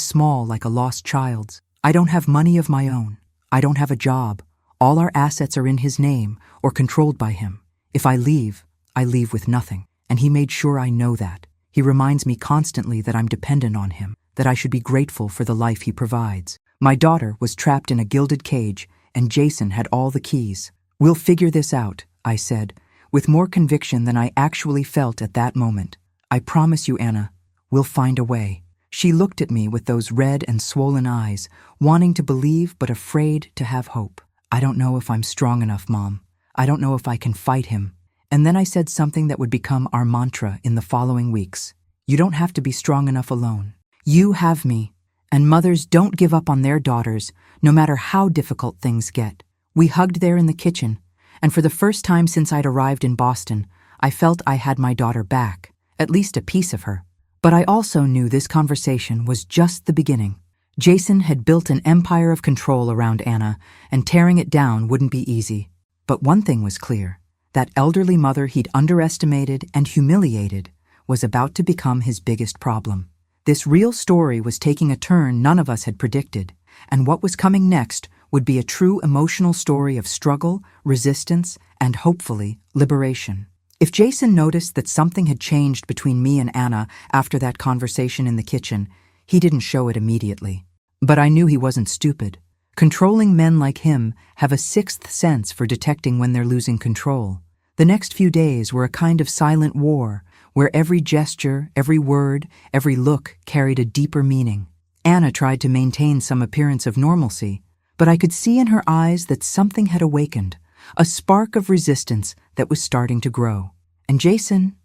small like a lost child's. I don't have money of my own. I don't have a job. All our assets are in his name or controlled by him. If I leave with nothing. And he made sure I know that. He reminds me constantly that I'm dependent on him, that I should be grateful for the life he provides. My daughter was trapped in a gilded cage, and Jason had all the keys. We'll figure this out, I said, with more conviction than I actually felt at that moment. I promise you, Anna, we'll find a way. She looked at me with those red and swollen eyes, wanting to believe but afraid to have hope. I don't know if I'm strong enough, Mom. I don't know if I can fight him. And then I said something that would become our mantra in the following weeks. You don't have to be strong enough alone. You have me. And mothers don't give up on their daughters, no matter how difficult things get. We hugged there in the kitchen, and for the first time since I'd arrived in Boston, I felt I had my daughter back, at least a piece of her. But I also knew this conversation was just the beginning. Jason had built an empire of control around Anna, and tearing it down wouldn't be easy. But one thing was clear. That elderly mother he'd underestimated and humiliated was about to become his biggest problem. This real story was taking a turn none of us had predicted, and what was coming next would be a true emotional story of struggle, resistance, and hopefully, liberation. If Jason noticed that something had changed between me and Anna after that conversation in the kitchen, he didn't show it immediately. But I knew he wasn't stupid. Controlling men like him have a sixth sense for detecting when they're losing control. The next few days were a kind of silent war, where every gesture, every word, every look carried a deeper meaning. Anna tried to maintain some appearance of normalcy, but I could see in her eyes that something had awakened, a spark of resistance that was starting to grow. And Jason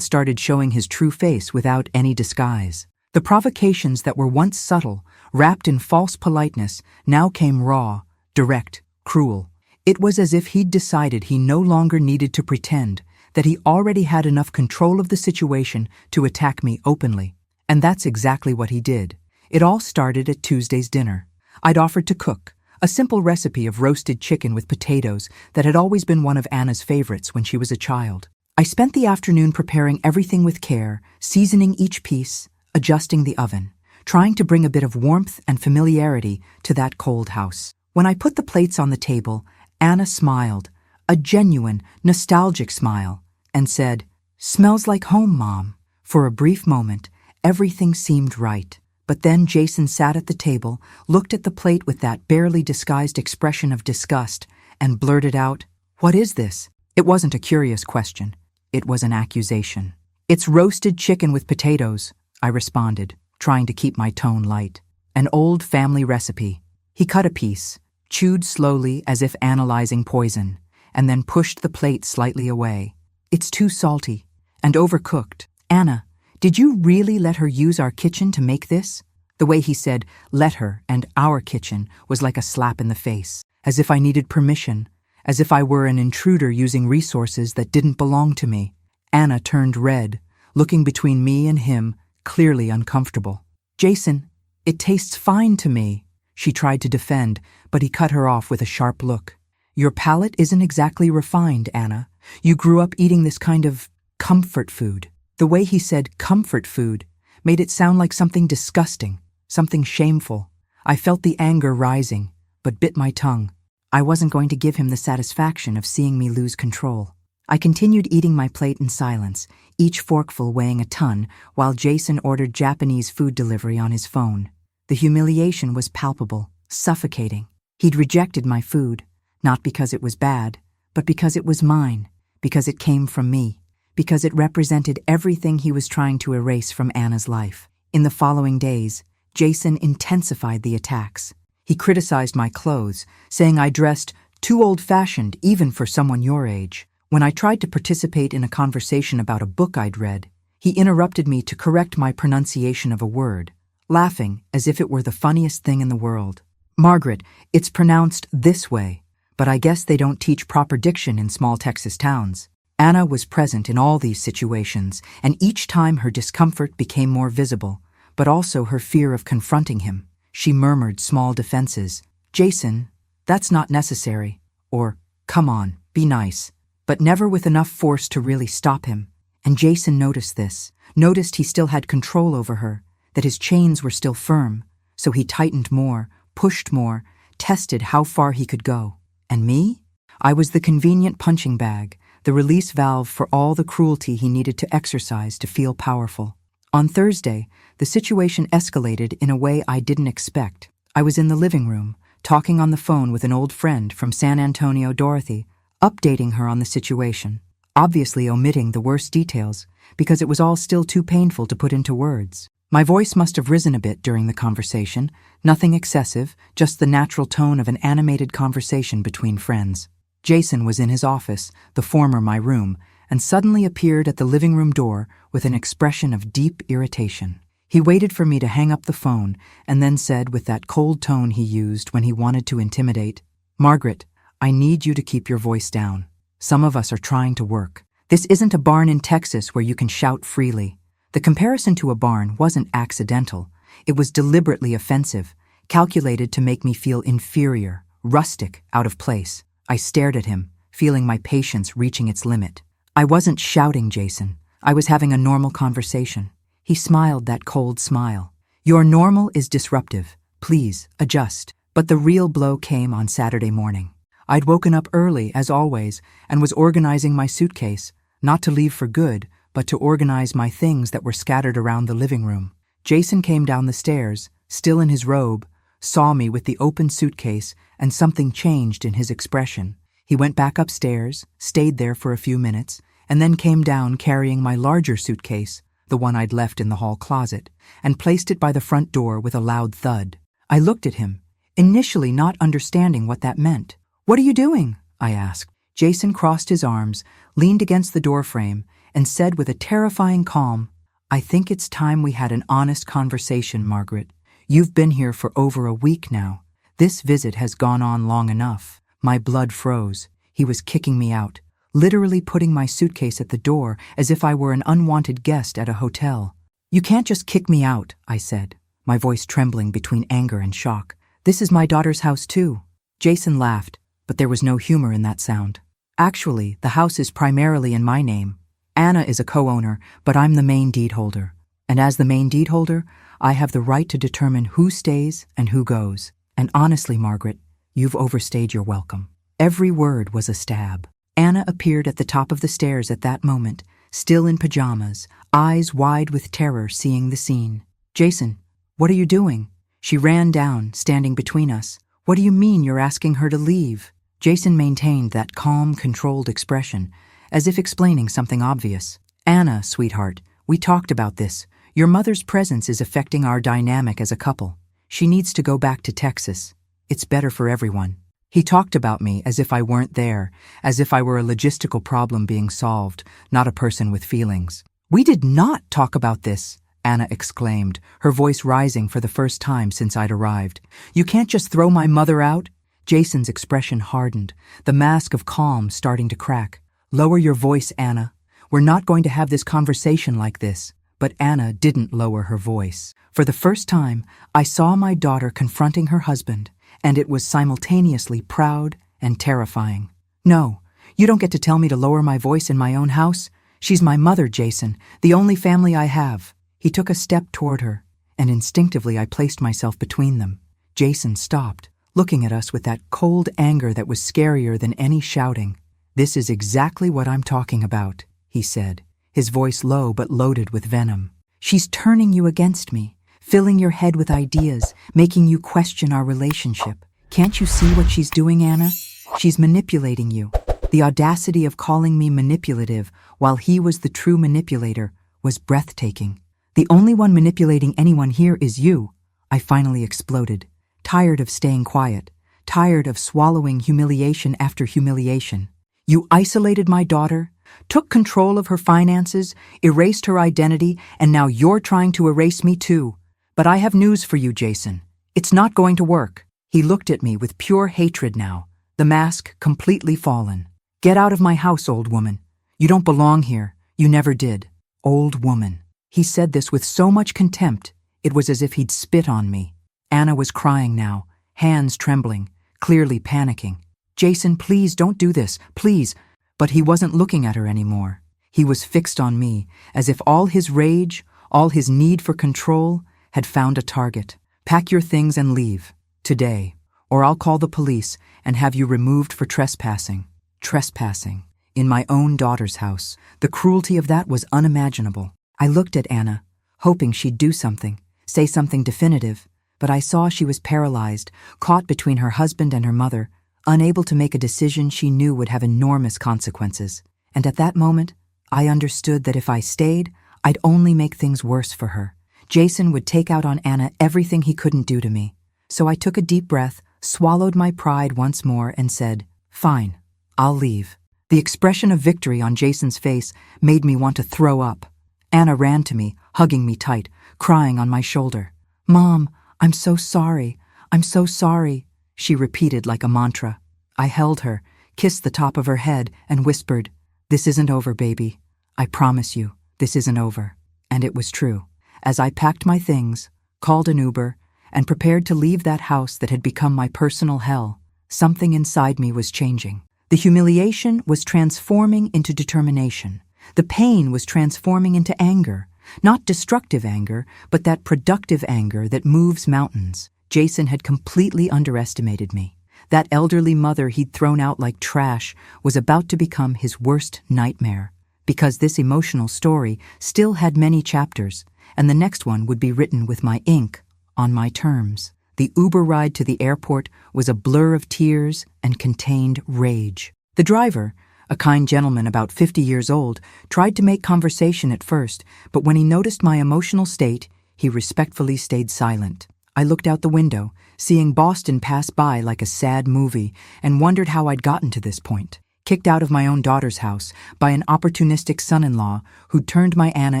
started showing his true face without any disguise. The provocations that were once subtle, wrapped in false politeness, now came raw, direct, cruel. It was as if he'd decided he no longer needed to pretend, that he already had enough control of the situation to attack me openly. And that's exactly what he did. It all started at Tuesday's dinner. I'd offered to cook, a simple recipe of roasted chicken with potatoes that had always been one of Anna's favorites when she was a child. I spent the afternoon preparing everything with care, seasoning each piece, adjusting the oven, trying to bring a bit of warmth and familiarity to that cold house. When I put the plates on the table, Anna smiled, a genuine, nostalgic smile, and said, "Smells like home, Mom." For a brief moment, everything seemed right. But then Jason sat at the table, looked at the plate with that barely disguised expression of disgust, and blurted out, "What is this?" It wasn't a curious question. It was an accusation. "It's roasted chicken with potatoes," I responded, trying to keep my tone light. "An old family recipe." He cut a piece, chewed slowly as if analyzing poison, and then pushed the plate slightly away. "It's too salty and overcooked. Anna, did you really let her use our kitchen to make this?" The way he said, "let her" and "our kitchen" was like a slap in the face, as if I needed permission, as if I were an intruder using resources that didn't belong to me. Anna turned red, looking between me and him, clearly uncomfortable. "Jason, it tastes fine to me," she tried to defend, but he cut her off with a sharp look. "Your palate isn't exactly refined, Anna. You grew up eating this kind of comfort food." The way he said comfort food made it sound like something disgusting, something shameful. I felt the anger rising, but bit my tongue. I wasn't going to give him the satisfaction of seeing me lose control. I continued eating my plate in silence, each forkful weighing a ton, while Jason ordered Japanese food delivery on his phone. The humiliation was palpable, suffocating. He'd rejected my food, not because it was bad, but because it was mine, because it came from me, because it represented everything he was trying to erase from Anna's life. In the following days, Jason intensified the attacks. He criticized my clothes, saying I dressed too old-fashioned even for someone your age. When I tried to participate in a conversation about a book I'd read, he interrupted me to correct my pronunciation of a word, laughing as if it were the funniest thing in the world. Margaret, it's pronounced this way, but I guess they don't teach proper diction in small Texas towns. Anna was present in all these situations, and each time her discomfort became more visible, but also her fear of confronting him. She murmured small defenses. Jason, that's not necessary. Or, come on, be nice. But never with enough force to really stop him. And Jason noticed this, noticed he still had control over her, that his chains were still firm, so he tightened more, pushed more, tested how far he could go. And me? I was the convenient punching bag, the release valve for all the cruelty he needed to exercise to feel powerful. On Thursday, the situation escalated in a way I didn't expect. I was in the living room, talking on the phone with an old friend from San Antonio, Dorothy, updating her on the situation, obviously omitting the worst details because it was all still too painful to put into words. My voice must have risen a bit during the conversation, nothing excessive, just the natural tone of an animated conversation between friends. Jason was in his office, the former my room, and suddenly appeared at the living room door with an expression of deep irritation. He waited for me to hang up the phone and then said with that cold tone he used when he wanted to intimidate, "Margaret, I need you to keep your voice down. Some of us are trying to work. This isn't a barn in Texas where you can shout freely." The comparison to a barn wasn't accidental. It was deliberately offensive, calculated to make me feel inferior, rustic, out of place. I stared at him, feeling my patience reaching its limit. I wasn't shouting, Jason. I was having a normal conversation. He smiled that cold smile. "Your normal is disruptive. Please, adjust." But the real blow came on Saturday morning. I'd woken up early, as always, and was organizing my suitcase, not to leave for good, but to organize my things that were scattered around the living room. Jason came down the stairs, still in his robe, saw me with the open suitcase, and something changed in his expression. He went back upstairs, stayed there for a few minutes, and then came down carrying my larger suitcase, the one I'd left in the hall closet, and placed it by the front door with a loud thud. I looked at him, initially not understanding what that meant. "What are you doing?" I asked. Jason crossed his arms, leaned against the doorframe, and said with a terrifying calm, "I think it's time we had an honest conversation, Margaret. You've been here for over a week now. This visit has gone on long enough." My blood froze. He was kicking me out, literally putting my suitcase at the door as if I were an unwanted guest at a hotel. "You can't just kick me out," I said, my voice trembling between anger and shock. "This is my daughter's house too." Jason laughed, but there was no humor in that sound. "Actually, the house is primarily in my name. Anna is a co-owner, but I'm the main deed holder. And as the main deed holder, I have the right to determine who stays and who goes. And honestly, Margaret, you've overstayed your welcome." Every word was a stab. Anna appeared at the top of the stairs at that moment, still in pajamas, eyes wide with terror seeing the scene. "Jason, what are you doing?" She ran down, standing between us. "What do you mean you're asking her to leave?" Jason maintained that calm, controlled expression, as if explaining something obvious. "Anna, sweetheart, we talked about this. Your mother's presence is affecting our dynamic as a couple. She needs to go back to Texas. It's better for everyone." He talked about me as if I weren't there, as if I were a logistical problem being solved, not a person with feelings. "We did not talk about this," Anna exclaimed, her voice rising for the first time since I'd arrived. "You can't just throw my mother out." Jason's expression hardened, the mask of calm starting to crack. "Lower your voice, Anna. We're not going to have this conversation like this." But Anna didn't lower her voice. For the first time, I saw my daughter confronting her husband, and it was simultaneously proud and terrifying. "No, you don't get to tell me to lower my voice in my own house. She's my mother, Jason, the only family I have." He took a step toward her, and instinctively I placed myself between them. Jason stopped, looking at us with that cold anger that was scarier than any shouting. "This is exactly what I'm talking about," he said, his voice low but loaded with venom. "She's turning you against me, filling your head with ideas, making you question our relationship. Can't you see what she's doing, Anna? She's manipulating you. The audacity of calling me manipulative while he was the true manipulator was breathtaking. The only one manipulating anyone here is you. I finally exploded, tired of staying quiet, tired of swallowing humiliation after humiliation. You isolated my daughter, took control of her finances, erased her identity, and now you're trying to erase me too. But I have news for you, Jason. It's not going to work. He looked at me with pure hatred now, the mask completely fallen. Get out of my house, old woman. You don't belong here. You never did. Old woman. He said this with so much contempt, it was as if he'd spit on me. Anna was crying now, hands trembling, clearly panicking. Jason, please don't do this, please. But he wasn't looking at her anymore. He was fixed on me, as if all his rage, all his need for control, had found a target. Pack your things and leave, today, or I'll call the police and have you removed for trespassing. Trespassing. In my own daughter's house. The cruelty of that was unimaginable. I looked at Anna, hoping she'd do something, say something definitive, but I saw she was paralyzed, caught between her husband and her mother, unable to make a decision she knew would have enormous consequences. And at that moment, I understood that if I stayed, I'd only make things worse for her. Jason would take out on Anna everything he couldn't do to me. So I took a deep breath, swallowed my pride once more, and said, "Fine, I'll leave." The expression of victory on Jason's face made me want to throw up. Anna ran to me, hugging me tight, crying on my shoulder. "Mom, I'm so sorry. I'm so sorry," she repeated like a mantra. I held her, kissed the top of her head, and whispered, "This isn't over, baby. I promise you, this isn't over." And it was true. As I packed my things, called an Uber, and prepared to leave that house that had become my personal hell, something inside me was changing. The humiliation was transforming into determination. The pain was transforming into anger. Not destructive anger, but that productive anger that moves mountains. Jason had completely underestimated me. That elderly mother he'd thrown out like trash was about to become his worst nightmare. Because this emotional story still had many chapters, and the next one would be written with my ink, on my terms. The Uber ride to the airport was a blur of tears and contained rage. The driver, a kind gentleman about 50 years old, tried to make conversation at first, but when he noticed my emotional state, he respectfully stayed silent. I looked out the window, seeing Boston pass by like a sad movie, and wondered how I'd gotten to this point. Kicked out of my own daughter's house by an opportunistic son-in-law who turned my Anna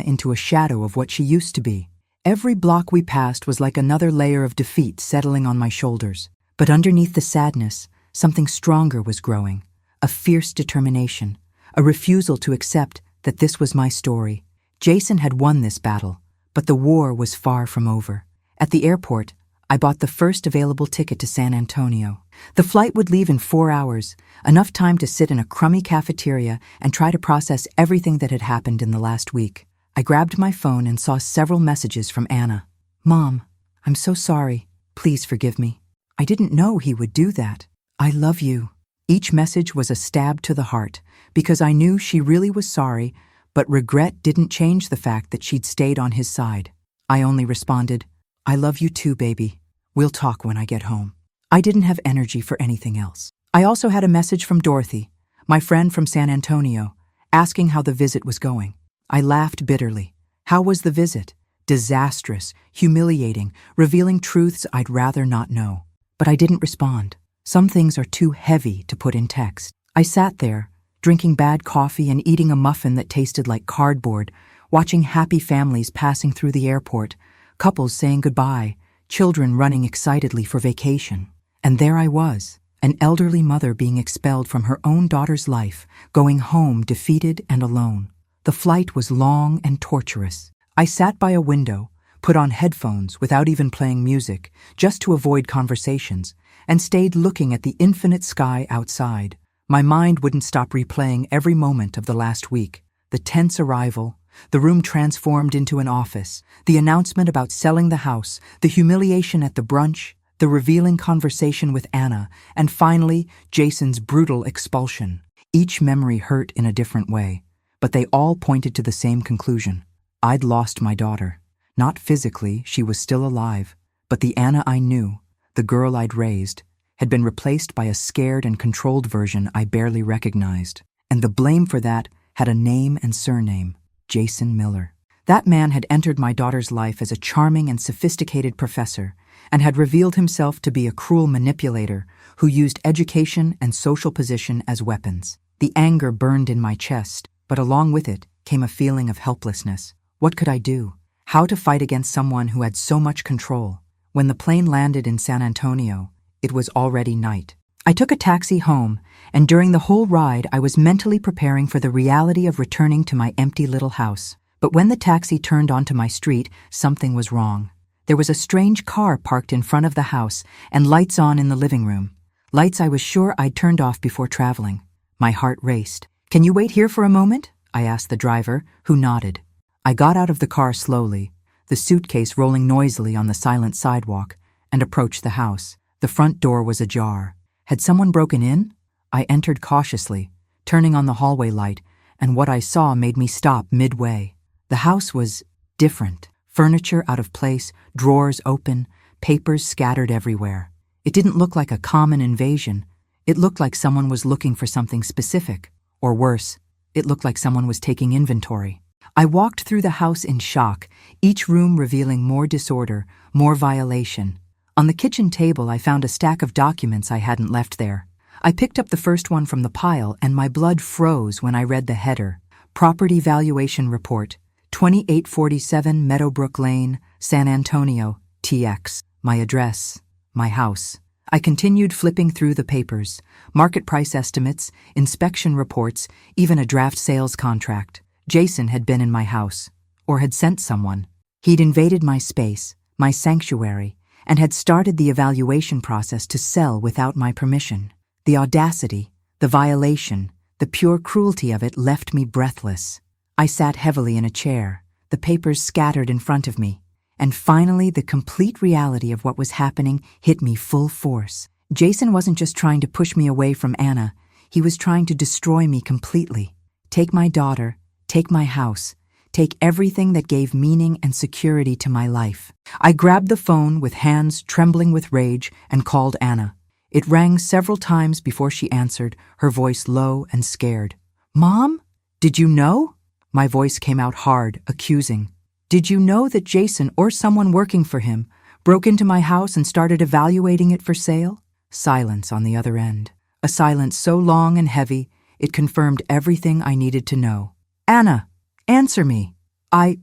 into a shadow of what she used to be. Every block we passed was like another layer of defeat settling on my shoulders. But underneath the sadness, something stronger was growing. A fierce determination, a refusal to accept that this was my story. Jason had won this battle, but the war was far from over. At the airport, I bought the first available ticket to San Antonio. The flight would leave in 4 hours, enough time to sit in a crummy cafeteria and try to process everything that had happened in the last week. I grabbed my phone and saw several messages from Anna. "Mom, I'm so sorry. Please forgive me. I didn't know he would do that. I love you." Each message was a stab to the heart, because I knew she really was sorry, but regret didn't change the fact that she'd stayed on his side. I only responded, "I love you too, baby. We'll talk when I get home." I didn't have energy for anything else. I also had a message from Dorothy, my friend from San Antonio, asking how the visit was going. I laughed bitterly. How was the visit? Disastrous, humiliating, revealing truths I'd rather not know. But I didn't respond. Some things are too heavy to put in text. I sat there, drinking bad coffee and eating a muffin that tasted like cardboard, watching happy families passing through the airport, couples saying goodbye, children running excitedly for vacation. And there I was, an elderly mother being expelled from her own daughter's life, going home defeated and alone. The flight was long and torturous. I sat by a window, put on headphones without even playing music, just to avoid conversations, and stayed looking at the infinite sky outside. My mind wouldn't stop replaying every moment of the last week. The tense arrival, the room transformed into an office, the announcement about selling the house, the humiliation at the brunch, the revealing conversation with Anna, and finally, Jason's brutal expulsion. Each memory hurt in a different way, but they all pointed to the same conclusion. I'd lost my daughter. Not physically, she was still alive, but the Anna I knew, the girl I'd raised, had been replaced by a scared and controlled version I barely recognized. And the blame for that had a name and surname: Jason Miller. That man had entered my daughter's life as a charming and sophisticated professor, and had revealed himself to be a cruel manipulator who used education and social position as weapons. The anger burned in my chest, but along with it came a feeling of helplessness. What could I do? How to fight against someone who had so much control? When the plane landed in San Antonio, it was already night. I took a taxi home, and during the whole ride I was mentally preparing for the reality of returning to my empty little house. But when the taxi turned onto my street, something was wrong. There was a strange car parked in front of the house and lights on in the living room. Lights I was sure I'd turned off before traveling. My heart raced. "Can you wait here for a moment?" I asked the driver, who nodded. I got out of the car slowly, the suitcase rolling noisily on the silent sidewalk, and approached the house. The front door was ajar. Had someone broken in? I entered cautiously, turning on the hallway light, and what I saw made me stop midway. The house was different. Furniture out of place, drawers open, papers scattered everywhere. It didn't look like a common invasion. It looked like someone was looking for something specific. Or worse, it looked like someone was taking inventory. I walked through the house in shock, each room revealing more disorder, more violation. On the kitchen table, I found a stack of documents I hadn't left there. I picked up the first one from the pile, and my blood froze when I read the header: Property Valuation Report, 2847 Meadowbrook Lane, San Antonio, TX. My address, my house. I continued flipping through the papers: market price estimates, inspection reports, even a draft sales contract. Jason had been in my house, or had sent someone. He'd invaded my space, my sanctuary, and had started the evaluation process to sell without my permission. The audacity, the violation, the pure cruelty of it left me breathless. I sat heavily in a chair, the papers scattered in front of me, and finally the complete reality of what was happening hit me full force. Jason wasn't just trying to push me away from Anna, he was trying to destroy me completely. Take my daughter, take my house, take everything that gave meaning and security to my life. I grabbed the phone with hands trembling with rage and called Anna. It rang several times before she answered, her voice low and scared. "Mom? Did you know?" My voice came out hard, accusing. "Did you know that Jason or someone working for him broke into my house and started evaluating it for sale?" Silence on the other end. A silence so long and heavy, it confirmed everything I needed to know. "Anna, answer me." I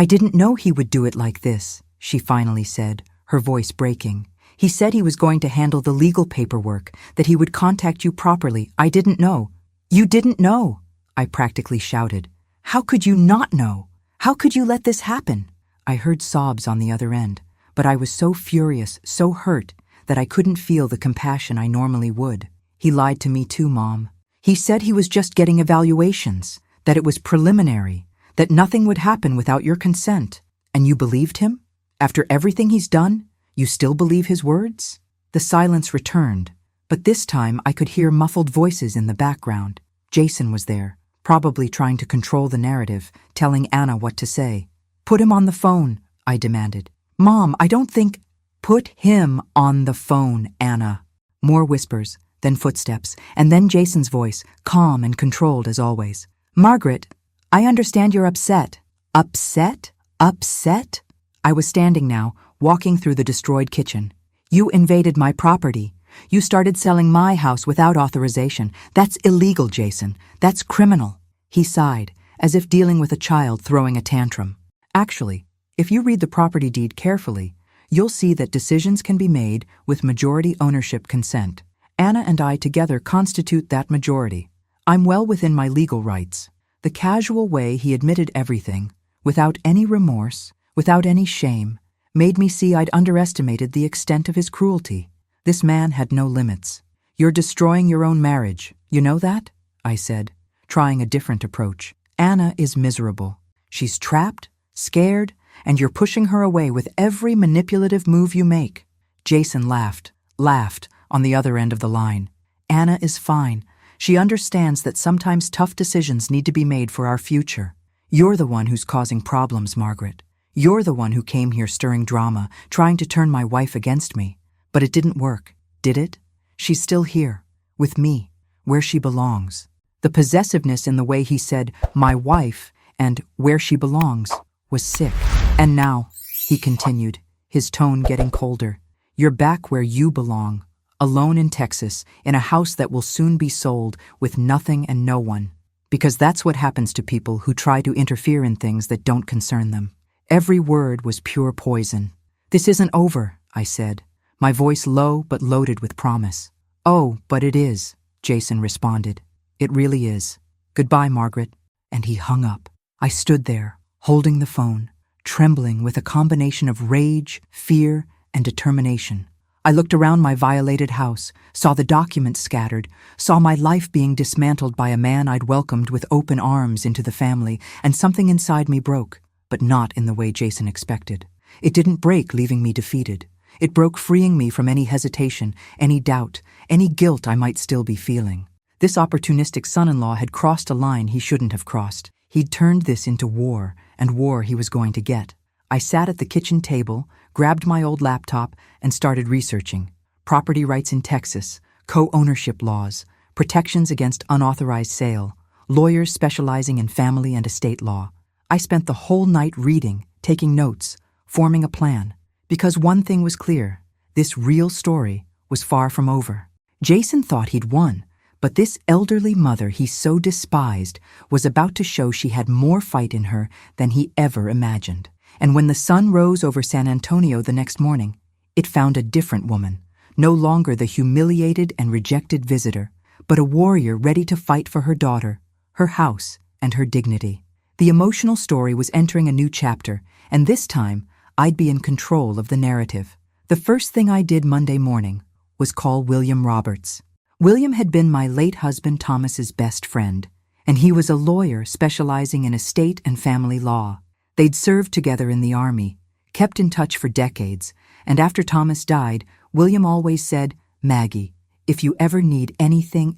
didn't know he would do it like this," she finally said, her voice breaking. "He said he was going to handle the legal paperwork, that he would contact you properly. I didn't know." "You didn't know," I practically shouted. "How could you not know? How could you let this happen?" I heard sobs on the other end, but I was so furious, so hurt, that I couldn't feel the compassion I normally would. "He lied to me too, Mom. He said he was just getting evaluations, that it was preliminary, that nothing would happen without your consent. And you believed him? After everything he's done, you still believe his words?" The silence returned, but this time I could hear muffled voices in the background. Jason was there, probably trying to control the narrative, telling Anna what to say. "Put him on the phone," I demanded. "Mom, I don't think—" "Put him on the phone, Anna." More whispers, then footsteps, and then Jason's voice, calm and controlled as always. "Margaret, I understand you're upset." "Upset? Upset?" I was standing now, walking through the destroyed kitchen. "You invaded my property. You started selling my house without authorization. That's illegal, Jason. That's criminal." He sighed, as if dealing with a child throwing a tantrum. "Actually, if you read the property deed carefully, you'll see that decisions can be made with majority ownership consent. Anna and I together constitute that majority. I'm well within my legal rights." The casual way he admitted everything, without any remorse, without any shame, made me see I'd underestimated the extent of his cruelty. This man had no limits. "You're destroying your own marriage. You know that?" I said, trying a different approach. "Anna is miserable. She's trapped, scared, and you're pushing her away with every manipulative move you make." Jason laughed on the other end of the line. "Anna is fine. She understands that sometimes tough decisions need to be made for our future. You're the one who's causing problems, Margaret. You're the one who came here stirring drama, trying to turn my wife against me. But it didn't work, did it? She's still here, with me, where she belongs." The possessiveness in the way he said, "my wife," and "where she belongs," was sick. "And now," he continued, his tone getting colder, "you're back where you belong, alone in Texas, in a house that will soon be sold, with nothing and no one. Because that's what happens to people who try to interfere in things that don't concern them." Every word was pure poison. "This isn't over," I said, my voice low but loaded with promise. "Oh, but it is," Jason responded. "It really is. Goodbye, Margaret." And he hung up. I stood there, holding the phone, trembling with a combination of rage, fear, and determination. I looked around my violated house, saw the documents scattered, saw my life being dismantled by a man I'd welcomed with open arms into the family, and something inside me broke, but not in the way Jason expected. It didn't break, leaving me defeated. It broke, freeing me from any hesitation, any doubt, any guilt I might still be feeling. This opportunistic son-in-law had crossed a line he shouldn't have crossed. He'd turned this into war, and war he was going to get. I sat at the kitchen table, grabbed my old laptop, and started researching. Property rights in Texas, co-ownership laws, protections against unauthorized sale, lawyers specializing in family and estate law. I spent the whole night reading, taking notes, forming a plan. Because one thing was clear, this real story was far from over. Jason thought he'd won, but this elderly mother he so despised was about to show she had more fight in her than he ever imagined. And when the sun rose over San Antonio the next morning, it found a different woman, no longer the humiliated and rejected visitor, but a warrior ready to fight for her daughter, her house, and her dignity. The emotional story was entering a new chapter, and this time, I'd be in control of the narrative. The first thing I did Monday morning was call William Roberts. William had been my late husband Thomas's best friend, and he was a lawyer specializing in estate and family law. They'd served together in the Army, kept in touch for decades, and after Thomas died, William always said, "Maggie, if you ever need anything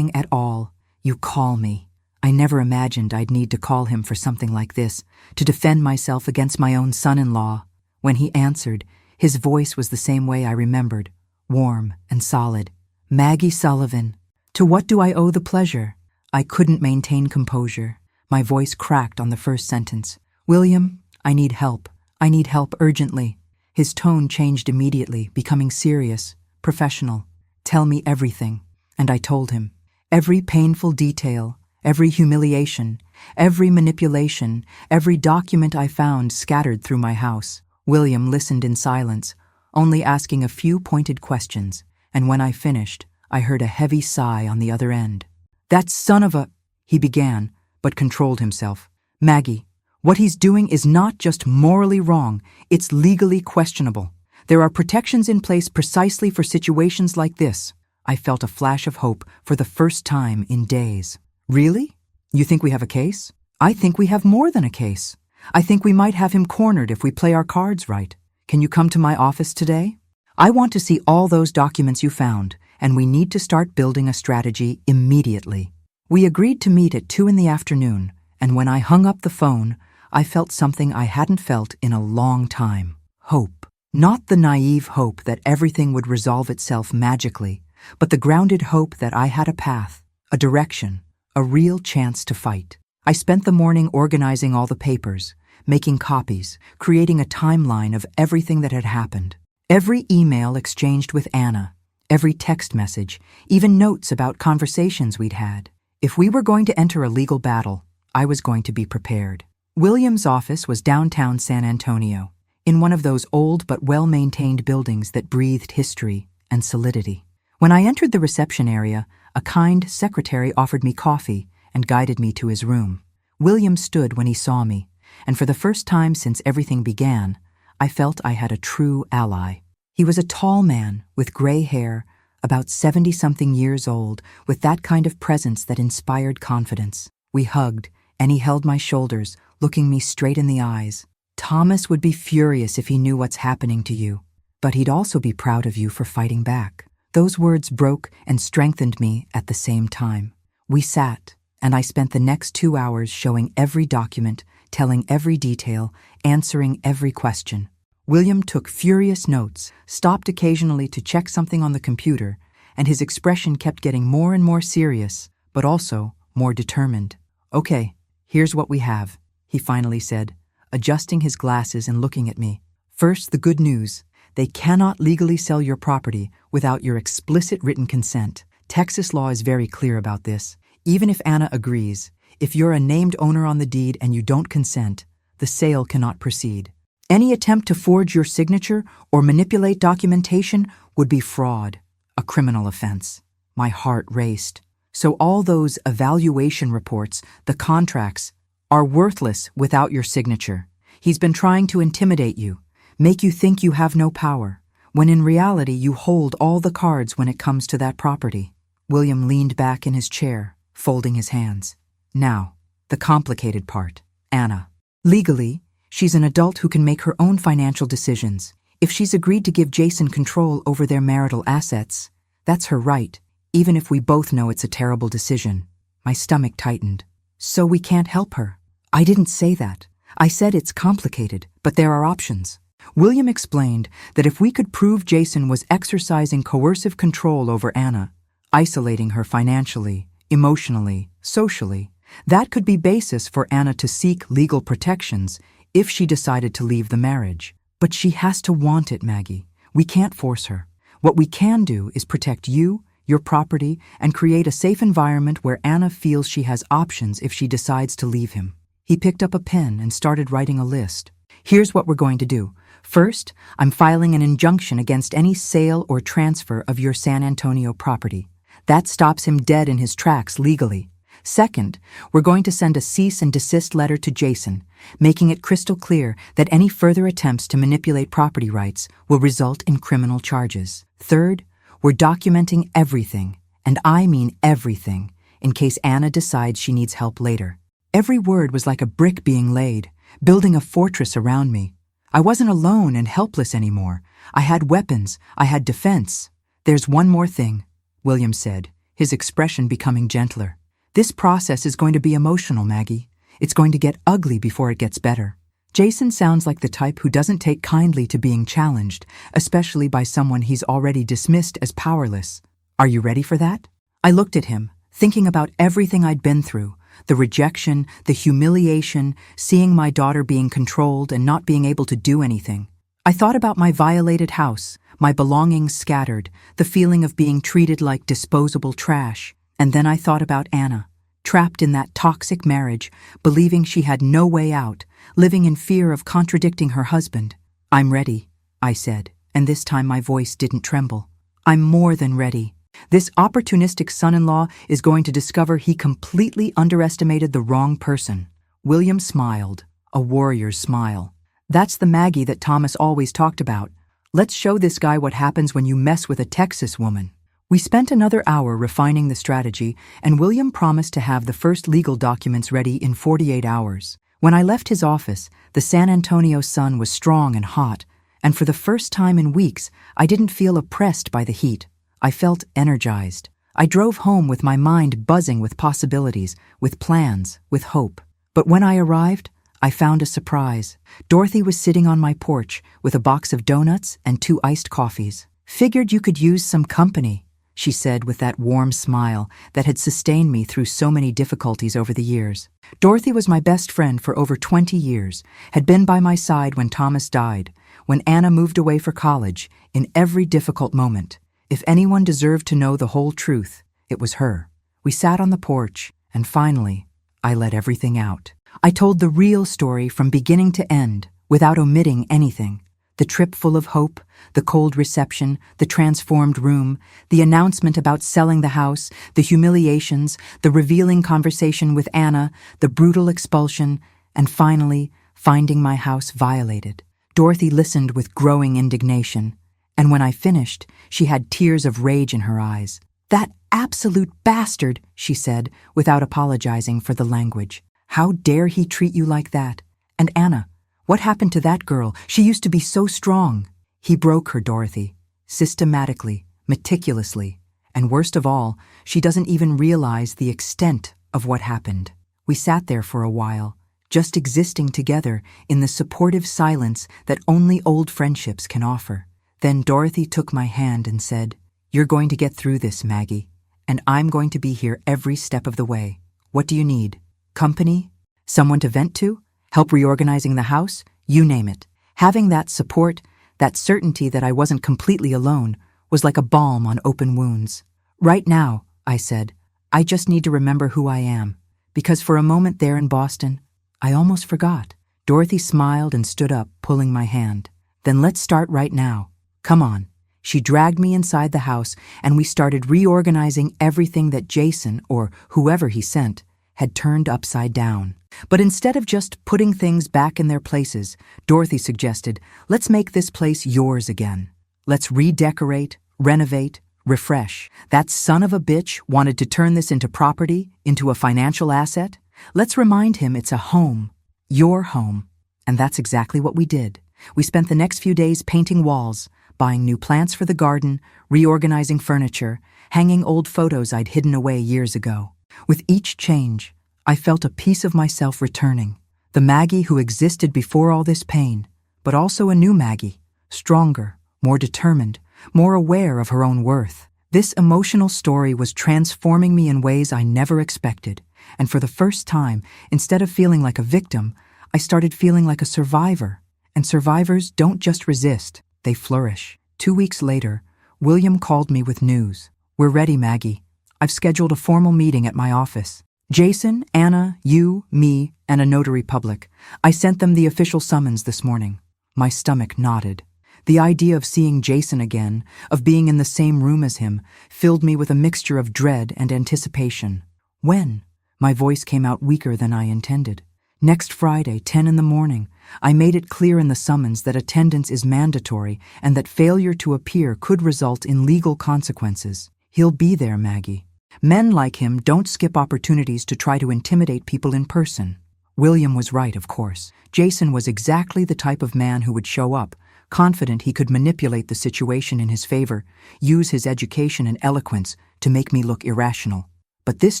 at all, you call me." I never imagined I'd need to call him for something like this, to defend myself against my own son-in-law. When he answered, his voice was the same way I remembered, warm and solid. "Maggie Sullivan, to what do I owe the pleasure?" I couldn't maintain composure. My voice cracked on the first sentence. "William, I need help. I need help urgently." His tone changed immediately, becoming serious, professional. "Tell me everything." And I told him. Every painful detail, every humiliation, every manipulation, every document I found scattered through my house. William listened in silence, only asking a few pointed questions, and when I finished, I heard a heavy sigh on the other end. "That son of a—" he began, but controlled himself. "Maggie, what he's doing is not just morally wrong, it's legally questionable. There are protections in place precisely for situations like this." I felt a flash of hope for the first time in days. "Really? You think we have a case?" "I think we have more than a case. I think we might have him cornered if we play our cards right. Can you come to my office today? I want to see all those documents you found, and we need to start building a strategy immediately." We agreed to meet at 2 in the afternoon, and when I hung up the phone, I felt something I hadn't felt in a long time. Hope. Not the naive hope that everything would resolve itself magically, but the grounded hope that I had a path, a direction, a real chance to fight. I spent the morning organizing all the papers, making copies, creating a timeline of everything that had happened. Every email exchanged with Anna, every text message, even notes about conversations we'd had. If we were going to enter a legal battle, I was going to be prepared. William's office was downtown San Antonio, in one of those old but well-maintained buildings that breathed history and solidity. When I entered the reception area, a kind secretary offered me coffee and guided me to his room. William stood when he saw me, and for the first time since everything began, I felt I had a true ally. He was a tall man with gray hair, about 70-something years old, with that kind of presence that inspired confidence. We hugged, and he held my shoulders, looking me straight in the eyes. "Thomas would be furious if he knew what's happening to you, but he'd also be proud of you for fighting back." Those words broke and strengthened me at the same time. We sat, and I spent the next 2 hours showing every document, telling every detail, answering every question. William took furious notes, stopped occasionally to check something on the computer, and his expression kept getting more and more serious, but also more determined. "Okay, here's what we have," he finally said, adjusting his glasses and looking at me. "First, the good news. They cannot legally sell your property without your explicit written consent. Texas law is very clear about this. Even if Anna agrees, if you're a named owner on the deed and you don't consent, the sale cannot proceed. Any attempt to forge your signature or manipulate documentation would be fraud, a criminal offense." My heart raced. "So all those evaluation reports, the contracts, are worthless without your signature. He's been trying to intimidate you, make you think you have no power, when in reality you hold all the cards when it comes to that property." William leaned back in his chair, folding his hands. "Now, the complicated part. Anna. Legally, she's an adult who can make her own financial decisions. If she's agreed to give Jason control over their marital assets, that's her right, even if we both know it's a terrible decision." My stomach tightened. "So we can't help her?" "I didn't say that. I said it's complicated, but there are options." William explained that if we could prove Jason was exercising coercive control over Anna, isolating her financially, emotionally, socially, that could be basis for Anna to seek legal protections if she decided to leave the marriage. "But she has to want it, Maggie. We can't force her. What we can do is protect you, your property, and create a safe environment where Anna feels she has options if she decides to leave him." He picked up a pen and started writing a list. "Here's what we're going to do. First, I'm filing an injunction against any sale or transfer of your San Antonio property. That stops him dead in his tracks legally. Second, we're going to send a cease and desist letter to Jason, making it crystal clear that any further attempts to manipulate property rights will result in criminal charges. Third, we're documenting everything, and I mean everything, in case Anna decides she needs help later." Every word was like a brick being laid, building a fortress around me. I wasn't alone and helpless anymore. I had weapons. I had defense. "There's one more thing," William said, his expression becoming gentler. "This process is going to be emotional, Maggie. It's going to get ugly before it gets better." Jason sounds like the type who doesn't take kindly to being challenged, especially by someone he's already dismissed as powerless. "Are you ready for that?" I looked at him, thinking about everything I'd been through, the rejection, the humiliation, seeing my daughter being controlled and not being able to do anything. I thought about my violated house, my belongings scattered, the feeling of being treated like disposable trash. And then I thought about Anna, trapped in that toxic marriage, believing she had no way out, living in fear of contradicting her husband. "I'm ready," I said, and this time my voice didn't tremble. "I'm more than ready. This opportunistic son-in-law is going to discover he completely underestimated the wrong person." William smiled, a warrior's smile. "That's the Maggie that Thomas always talked about. Let's show this guy what happens when you mess with a Texas woman." We spent another hour refining the strategy, and William promised to have the first legal documents ready in 48 hours. When I left his office, the San Antonio sun was strong and hot, and for the first time in weeks, I didn't feel oppressed by the heat. I felt energized. I drove home with my mind buzzing with possibilities, with plans, with hope. But when I arrived, I found a surprise. Dorothy was sitting on my porch with a box of donuts and 2 iced coffees. "Figured you could use some company," she said with that warm smile that had sustained me through so many difficulties over the years. Dorothy was my best friend for over 20 years, had been by my side when Thomas died, when Anna moved away for college, in every difficult moment. If anyone deserved to know the whole truth, it was her. We sat on the porch, and finally, I let everything out. I told the real story from beginning to end, without omitting anything. The trip full of hope, the cold reception, the transformed room, the announcement about selling the house, the humiliations, the revealing conversation with Anna, the brutal expulsion, and finally, finding my house violated. Dorothy listened with growing indignation, and when I finished, she had tears of rage in her eyes. "That absolute bastard," she said, without apologizing for the language. "How dare he treat you like that? And Anna, what happened to that girl? She used to be so strong." "He broke her, Dorothy. Systematically, meticulously. And worst of all, she doesn't even realize the extent of what happened." We sat there for a while, just existing together in the supportive silence that only old friendships can offer. Then Dorothy took my hand and said, "You're going to get through this, Maggie, and I'm going to be here every step of the way. What do you need? Company? Someone to vent to? Help reorganizing the house? You name it." Having that support, that certainty that I wasn't completely alone, was like a balm on open wounds. "Right now," I said, "I just need to remember who I am, because for a moment there in Boston, I almost forgot." Dorothy smiled and stood up, pulling my hand. "Then let's start right now. Come on." She dragged me inside the house, and we started reorganizing everything that Jason, or whoever he sent, had turned upside down. But instead of just putting things back in their places, Dorothy suggested, "Let's make this place yours again. Let's redecorate, renovate, refresh. That son of a bitch wanted to turn this into property, into a financial asset. Let's remind him it's a home, your home." And that's exactly what we did. We spent the next few days painting walls, buying new plants for the garden, reorganizing furniture, hanging old photos I'd hidden away years ago. With each change, I felt a piece of myself returning, the Maggie who existed before all this pain, but also a new Maggie, stronger, more determined, more aware of her own worth. This emotional story was transforming me in ways I never expected, and for the first time, instead of feeling like a victim, I started feeling like a survivor. And survivors don't just resist, they flourish. 2 weeks later, William called me with news. "We're ready, Maggie. I've scheduled a formal meeting at my office. Jason, Anna, you, me, and a notary public. I sent them the official summons this morning." My stomach knotted. The idea of seeing Jason again, of being in the same room as him, filled me with a mixture of dread and anticipation. "When?" My voice came out weaker than I intended. "Next Friday, 10 in the morning. I made it clear in the summons that attendance is mandatory and that failure to appear could result in legal consequences. He'll be there, Maggie." Men like him don't skip opportunities to try to intimidate people in person. William was right, of course. Jason was exactly the type of man who would show up, confident he could manipulate the situation in his favor, use his education and eloquence to make me look irrational. But this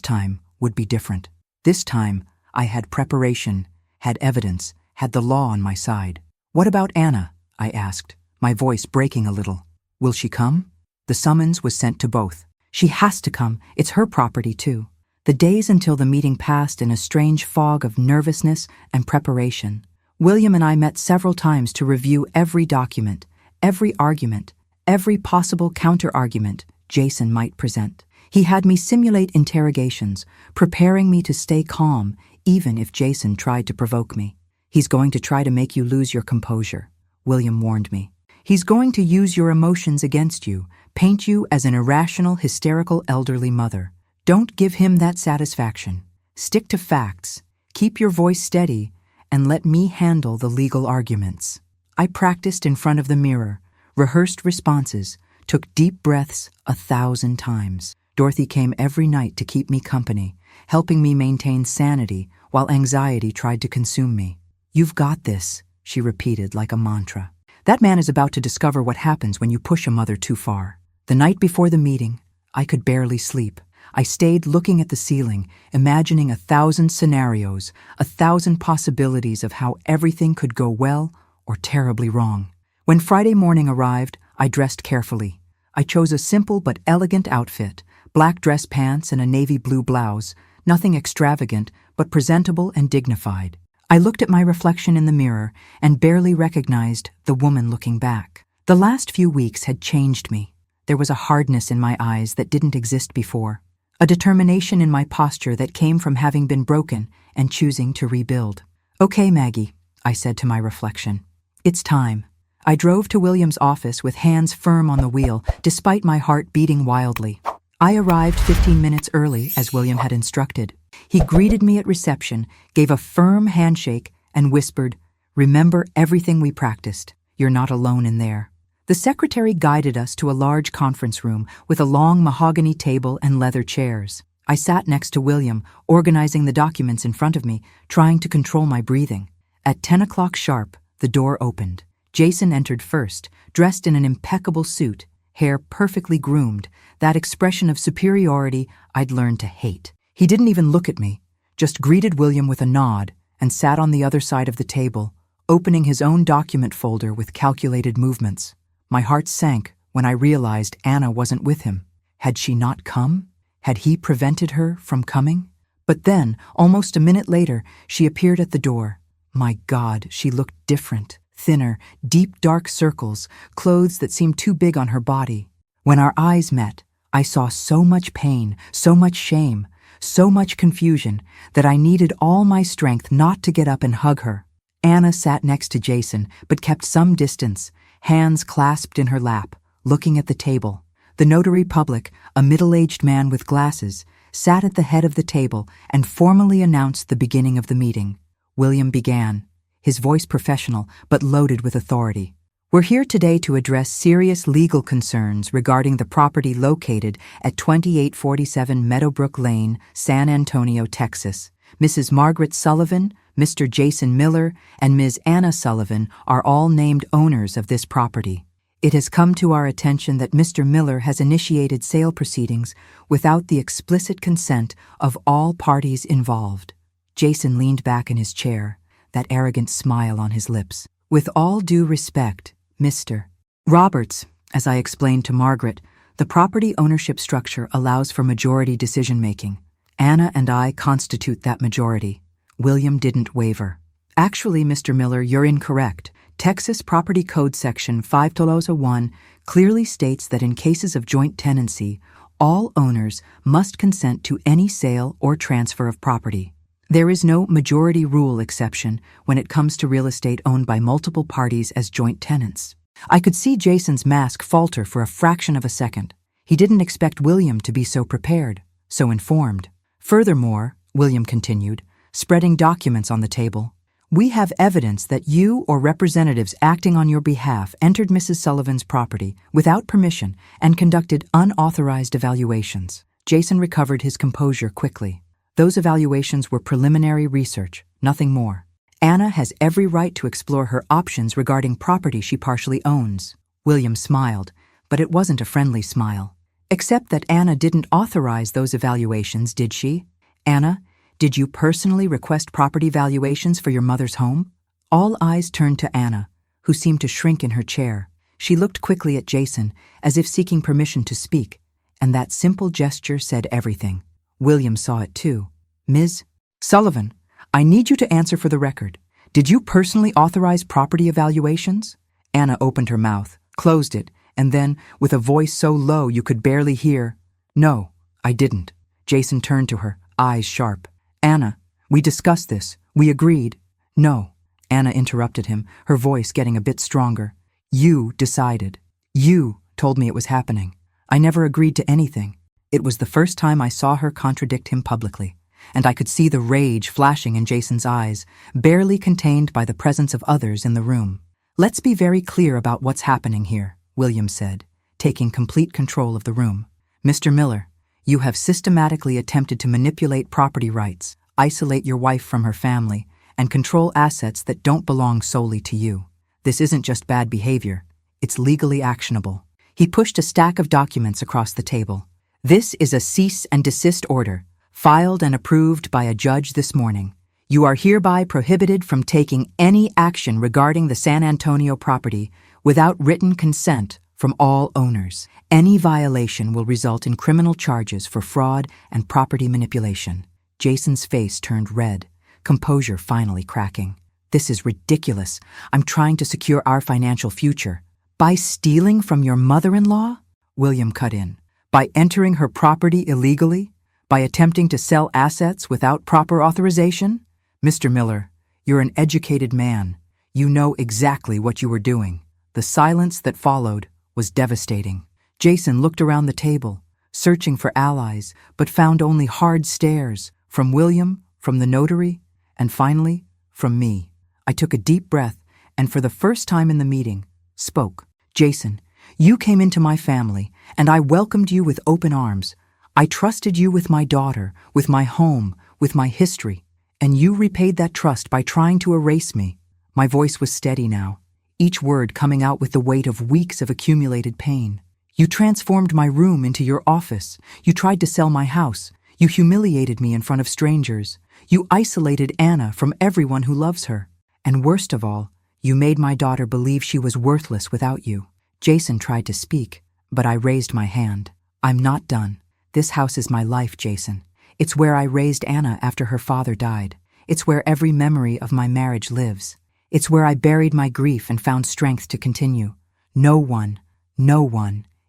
time would be different. This time, I had preparation, had evidence, had the law on my side. "What about Anna?" I asked, my voice breaking a little. "Will she come?" The summons was sent to both. "She has to come. It's her property, too." The days until the meeting passed in a strange fog of nervousness and preparation. William and I met several times to review every document, every argument, every possible counter-argument Jason might present. He had me simulate interrogations, preparing me to stay calm even if Jason tried to provoke me. "He's going to try to make you lose your composure," William warned me. "He's going to use your emotions against you, paint you as an irrational, hysterical elderly mother. Don't give him that satisfaction. Stick to facts, keep your voice steady, and let me handle the legal arguments." I practiced in front of the mirror, rehearsed responses, took deep breaths 1,000 times. Dorothy came every night to keep me company, helping me maintain sanity while anxiety tried to consume me. "You've got this," she repeated like a mantra. That man is about to discover what happens when you push a mother too far. The night before the meeting, I could barely sleep. I stayed looking at the ceiling, imagining 1,000 scenarios, 1,000 possibilities of how everything could go well or terribly wrong. When Friday morning arrived, I dressed carefully. I chose a simple but elegant outfit, black dress pants and a navy blue blouse, nothing extravagant, but presentable and dignified. I looked at my reflection in the mirror and barely recognized the woman looking back. The last few weeks had changed me. There was a hardness in my eyes that didn't exist before, a determination in my posture that came from having been broken and choosing to rebuild. "Okay, Maggie," I said to my reflection. "It's time." I drove to William's office with hands firm on the wheel, despite my heart beating wildly. I arrived 15 minutes early, as William had instructed. He greeted me at reception, gave a firm handshake, and whispered, "Remember everything we practiced. You're not alone in there." The secretary guided us to a large conference room with a long mahogany table and leather chairs. I sat next to William, organizing the documents in front of me, trying to control my breathing. At 10 o'clock sharp, the door opened. Jason entered first, dressed in an impeccable suit, hair perfectly groomed, that expression of superiority I'd learned to hate. He didn't even look at me, just greeted William with a nod and sat on the other side of the table, opening his own document folder with calculated movements. My heart sank when I realized Anna wasn't with him. Had she not come? Had he prevented her from coming? But then, almost a minute later, she appeared at the door. My God, she looked different, thinner, deep dark circles, clothes that seemed too big on her body. When our eyes met, I saw so much pain, so much shame, so much confusion that I needed all my strength not to get up and hug her. Anna sat next to Jason, but kept some distance, hands clasped in her lap, looking at the table. The notary public, a middle-aged man with glasses, sat at the head of the table and formally announced the beginning of the meeting. William began, his voice professional but loaded with authority. We're here today to address serious legal concerns regarding the property located at 2847 Meadowbrook Lane, San Antonio, Texas. Mrs. Margaret Sullivan, Mr. Jason Miller, and Ms. Anna Sullivan are all named owners of this property. It has come to our attention that Mr. Miller has initiated sale proceedings without the explicit consent of all parties involved. Jason leaned back in his chair, that arrogant smile on his lips. With all due respect, Mr. Roberts, as I explained to Margaret, the property ownership structure allows for majority decision-making. Anna and I constitute that majority. William didn't waver. Actually, Mr. Miller, you're incorrect. Texas Property Code Section 501 clearly states that in cases of joint tenancy, all owners must consent to any sale or transfer of property. There is no majority rule exception when it comes to real estate owned by multiple parties as joint tenants. I could see Jason's mask falter for a fraction of a second. He didn't expect William to be so prepared, so informed. Furthermore, William continued, spreading documents on the table, we have evidence that you or representatives acting on your behalf entered Mrs. Sullivan's property without permission and conducted unauthorized evaluations. Jason recovered his composure quickly. Those evaluations were preliminary research, nothing more. Anna has every right to explore her options regarding property she partially owns. William smiled, but it wasn't a friendly smile. Except that Anna didn't authorize those evaluations, did she? Anna, did you personally request property valuations for your mother's home? All eyes turned to Anna, who seemed to shrink in her chair. She looked quickly at Jason, as if seeking permission to speak, and that simple gesture said everything. William saw it too. Ms. Sullivan, I need you to answer for the record. Did you personally authorize property evaluations? Anna opened her mouth, closed it, and then, with a voice so low you could barely hear, No, I didn't. Jason turned to her, eyes sharp. Anna, we discussed this. We agreed. No. Anna interrupted him, her voice getting a bit stronger. You decided. You told me it was happening. I never agreed to anything. It was the first time I saw her contradict him publicly, and I could see the rage flashing in Jason's eyes, barely contained by the presence of others in the room. Let's be very clear about what's happening here, William said, taking complete control of the room. Mr. Miller, you have systematically attempted to manipulate property rights, isolate your wife from her family, and control assets that don't belong solely to you. This isn't just bad behavior. It's legally actionable. He pushed a stack of documents across the table. This is a cease and desist order, filed and approved by a judge this morning. You are hereby prohibited from taking any action regarding the San Antonio property without written consent from all owners. Any violation will result in criminal charges for fraud and property manipulation. Jason's face turned red, composure finally cracking. This is ridiculous. I'm trying to secure our financial future. By stealing from your mother-in-law? William cut in. By entering her property illegally? By attempting to sell assets without proper authorization? Mr. Miller, you're an educated man. You know exactly what you were doing. The silence that followed was devastating. Jason looked around the table, searching for allies, but found only hard stares, from William, from the notary, and finally, from me. I took a deep breath, and for the first time in the meeting, spoke. Jason, you came into my family, and I welcomed you with open arms. I trusted you with my daughter, with my home, with my history, and you repaid that trust by trying to erase me. My voice was steady now, each word coming out with the weight of weeks of accumulated pain. You transformed my room into your office. You tried to sell my house. You humiliated me in front of strangers. You isolated Anna from everyone who loves her. And worst of all, you made my daughter believe she was worthless without you." Jason tried to speak, but I raised my hand. "I'm not done. This house is my life, Jason. It's where I raised Anna after her father died. It's where every memory of my marriage lives. It's where I buried my grief and found strength to continue. No one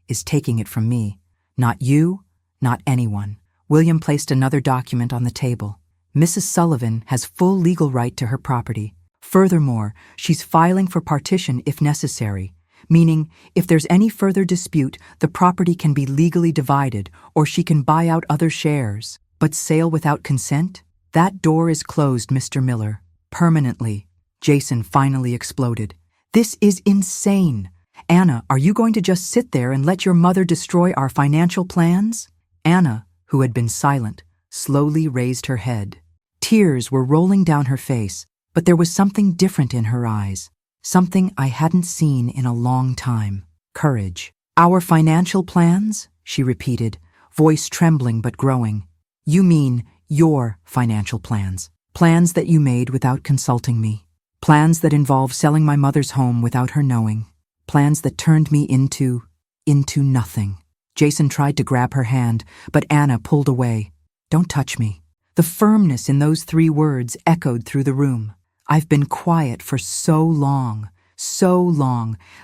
is taking it from me. Not you, not anyone." William placed another document on the table. "Mrs. Sullivan has full legal right to her property. Furthermore, she's filing for partition if necessary, meaning if there's any further dispute, the property can be legally divided or she can buy out other shares. But sale without consent? That door is closed, Mr. Miller. Permanently." Jason finally exploded. "This is insane. Anna, are you going to just sit there and let your mother destroy our financial plans?" Anna, who had been silent, slowly raised her head. Tears were rolling down her face, but there was something different in her eyes, something I hadn't seen in a long time. Courage. "Our financial plans?" she repeated, voice trembling but growing. "You mean your financial plans. Plans that you made without consulting me. Plans that involve selling my mother's home without her knowing. Plans that turned me into nothing." Jason tried to grab her hand, but Anna pulled away. "Don't touch me." The firmness in those 3 words echoed through the room. "I've been quiet for so long,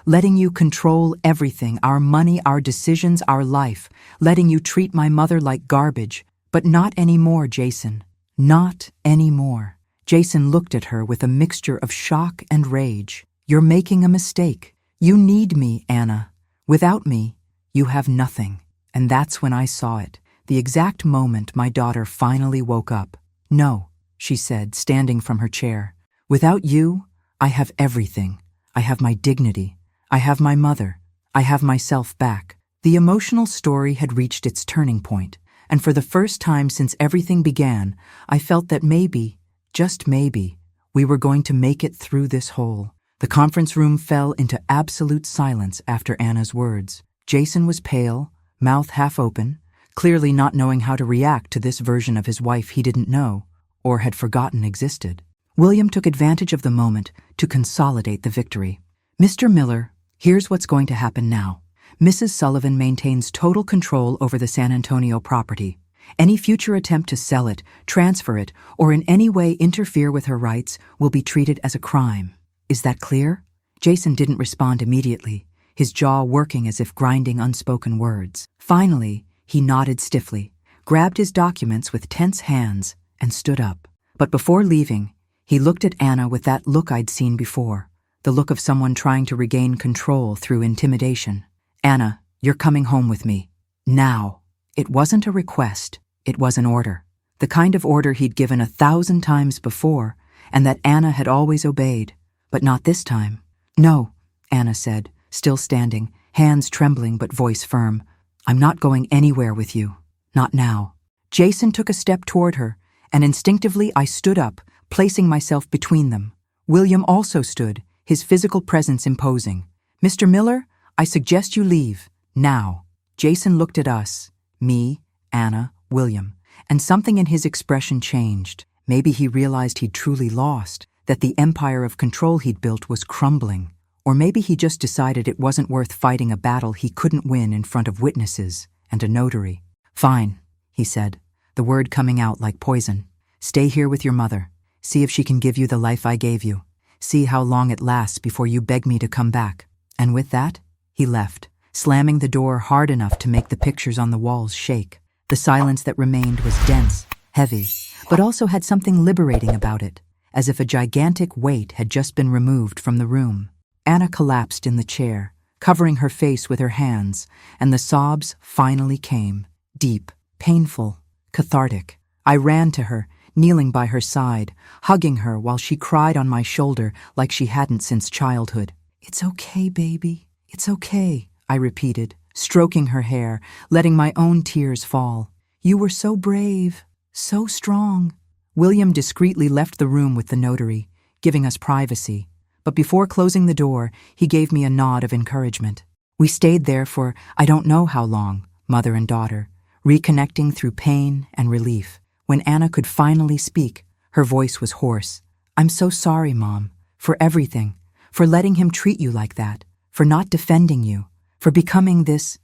letting you control everything, our money, our decisions, our life, letting you treat my mother like garbage. But not anymore, Jason. Not anymore." Jason looked at her with a mixture of shock and rage. "You're making a mistake. You need me, Anna. Without me, you have nothing." And that's when I saw it, the exact moment my daughter finally woke up. "No," she said, standing from her chair. "Without you, I have everything. I have my dignity. I have my mother. I have myself back." The emotional story had reached its turning point, and for the first time since everything began, I felt that maybe, just maybe, we were going to make it through this hole. The conference room fell into absolute silence after Anna's words. Jason was pale, mouth half open, clearly not knowing how to react to this version of his wife he didn't know, or had forgotten existed. William took advantage of the moment to consolidate the victory. "Mr. Miller, here's what's going to happen now. Mrs. Sullivan maintains total control over the San Antonio property. Any future attempt to sell it, transfer it, or in any way interfere with her rights will be treated as a crime. Is that clear?" Jason didn't respond immediately, his jaw working as if grinding unspoken words. Finally, he nodded stiffly, grabbed his documents with tense hands, and stood up. But before leaving, he looked at Anna with that look I'd seen before, the look of someone trying to regain control through intimidation. "Anna, you're coming home with me. Now." It wasn't a request, it was an order. The kind of order he'd given 1,000 times before, and that Anna had always obeyed. But not this time. "No," Anna said, still standing, hands trembling but voice firm. "I'm not going anywhere with you. Not now." Jason took a step toward her, and instinctively I stood up, placing myself between them. William also stood, his physical presence imposing. "Mr. Miller, I suggest you leave. Now." Jason looked at us, me, Anna, William, and something in his expression changed. Maybe he realized he'd truly lost, that the empire of control he'd built was crumbling. Or maybe he just decided it wasn't worth fighting a battle he couldn't win in front of witnesses and a notary. "Fine," he said, the word coming out like poison. "Stay here with your mother. See if she can give you the life I gave you. See how long it lasts before you beg me to come back." And with that, he left, slamming the door hard enough to make the pictures on the walls shake. The silence that remained was dense, heavy, but also had something liberating about it, as if a gigantic weight had just been removed from the room. Anna collapsed in the chair, covering her face with her hands, and the sobs finally came, deep, painful, cathartic. I ran to her, kneeling by her side, hugging her while she cried on my shoulder like she hadn't since childhood. "It's okay, baby. It's okay," I repeated, stroking her hair, letting my own tears fall. "You were so brave, so strong." William discreetly left the room with the notary, giving us privacy. But before closing the door, he gave me a nod of encouragement. We stayed there for I don't know how long, mother and daughter, reconnecting through pain and relief. When Anna could finally speak, her voice was hoarse. "I'm so sorry, Mom, for everything, for letting him treat you like that, for not defending you, for becoming this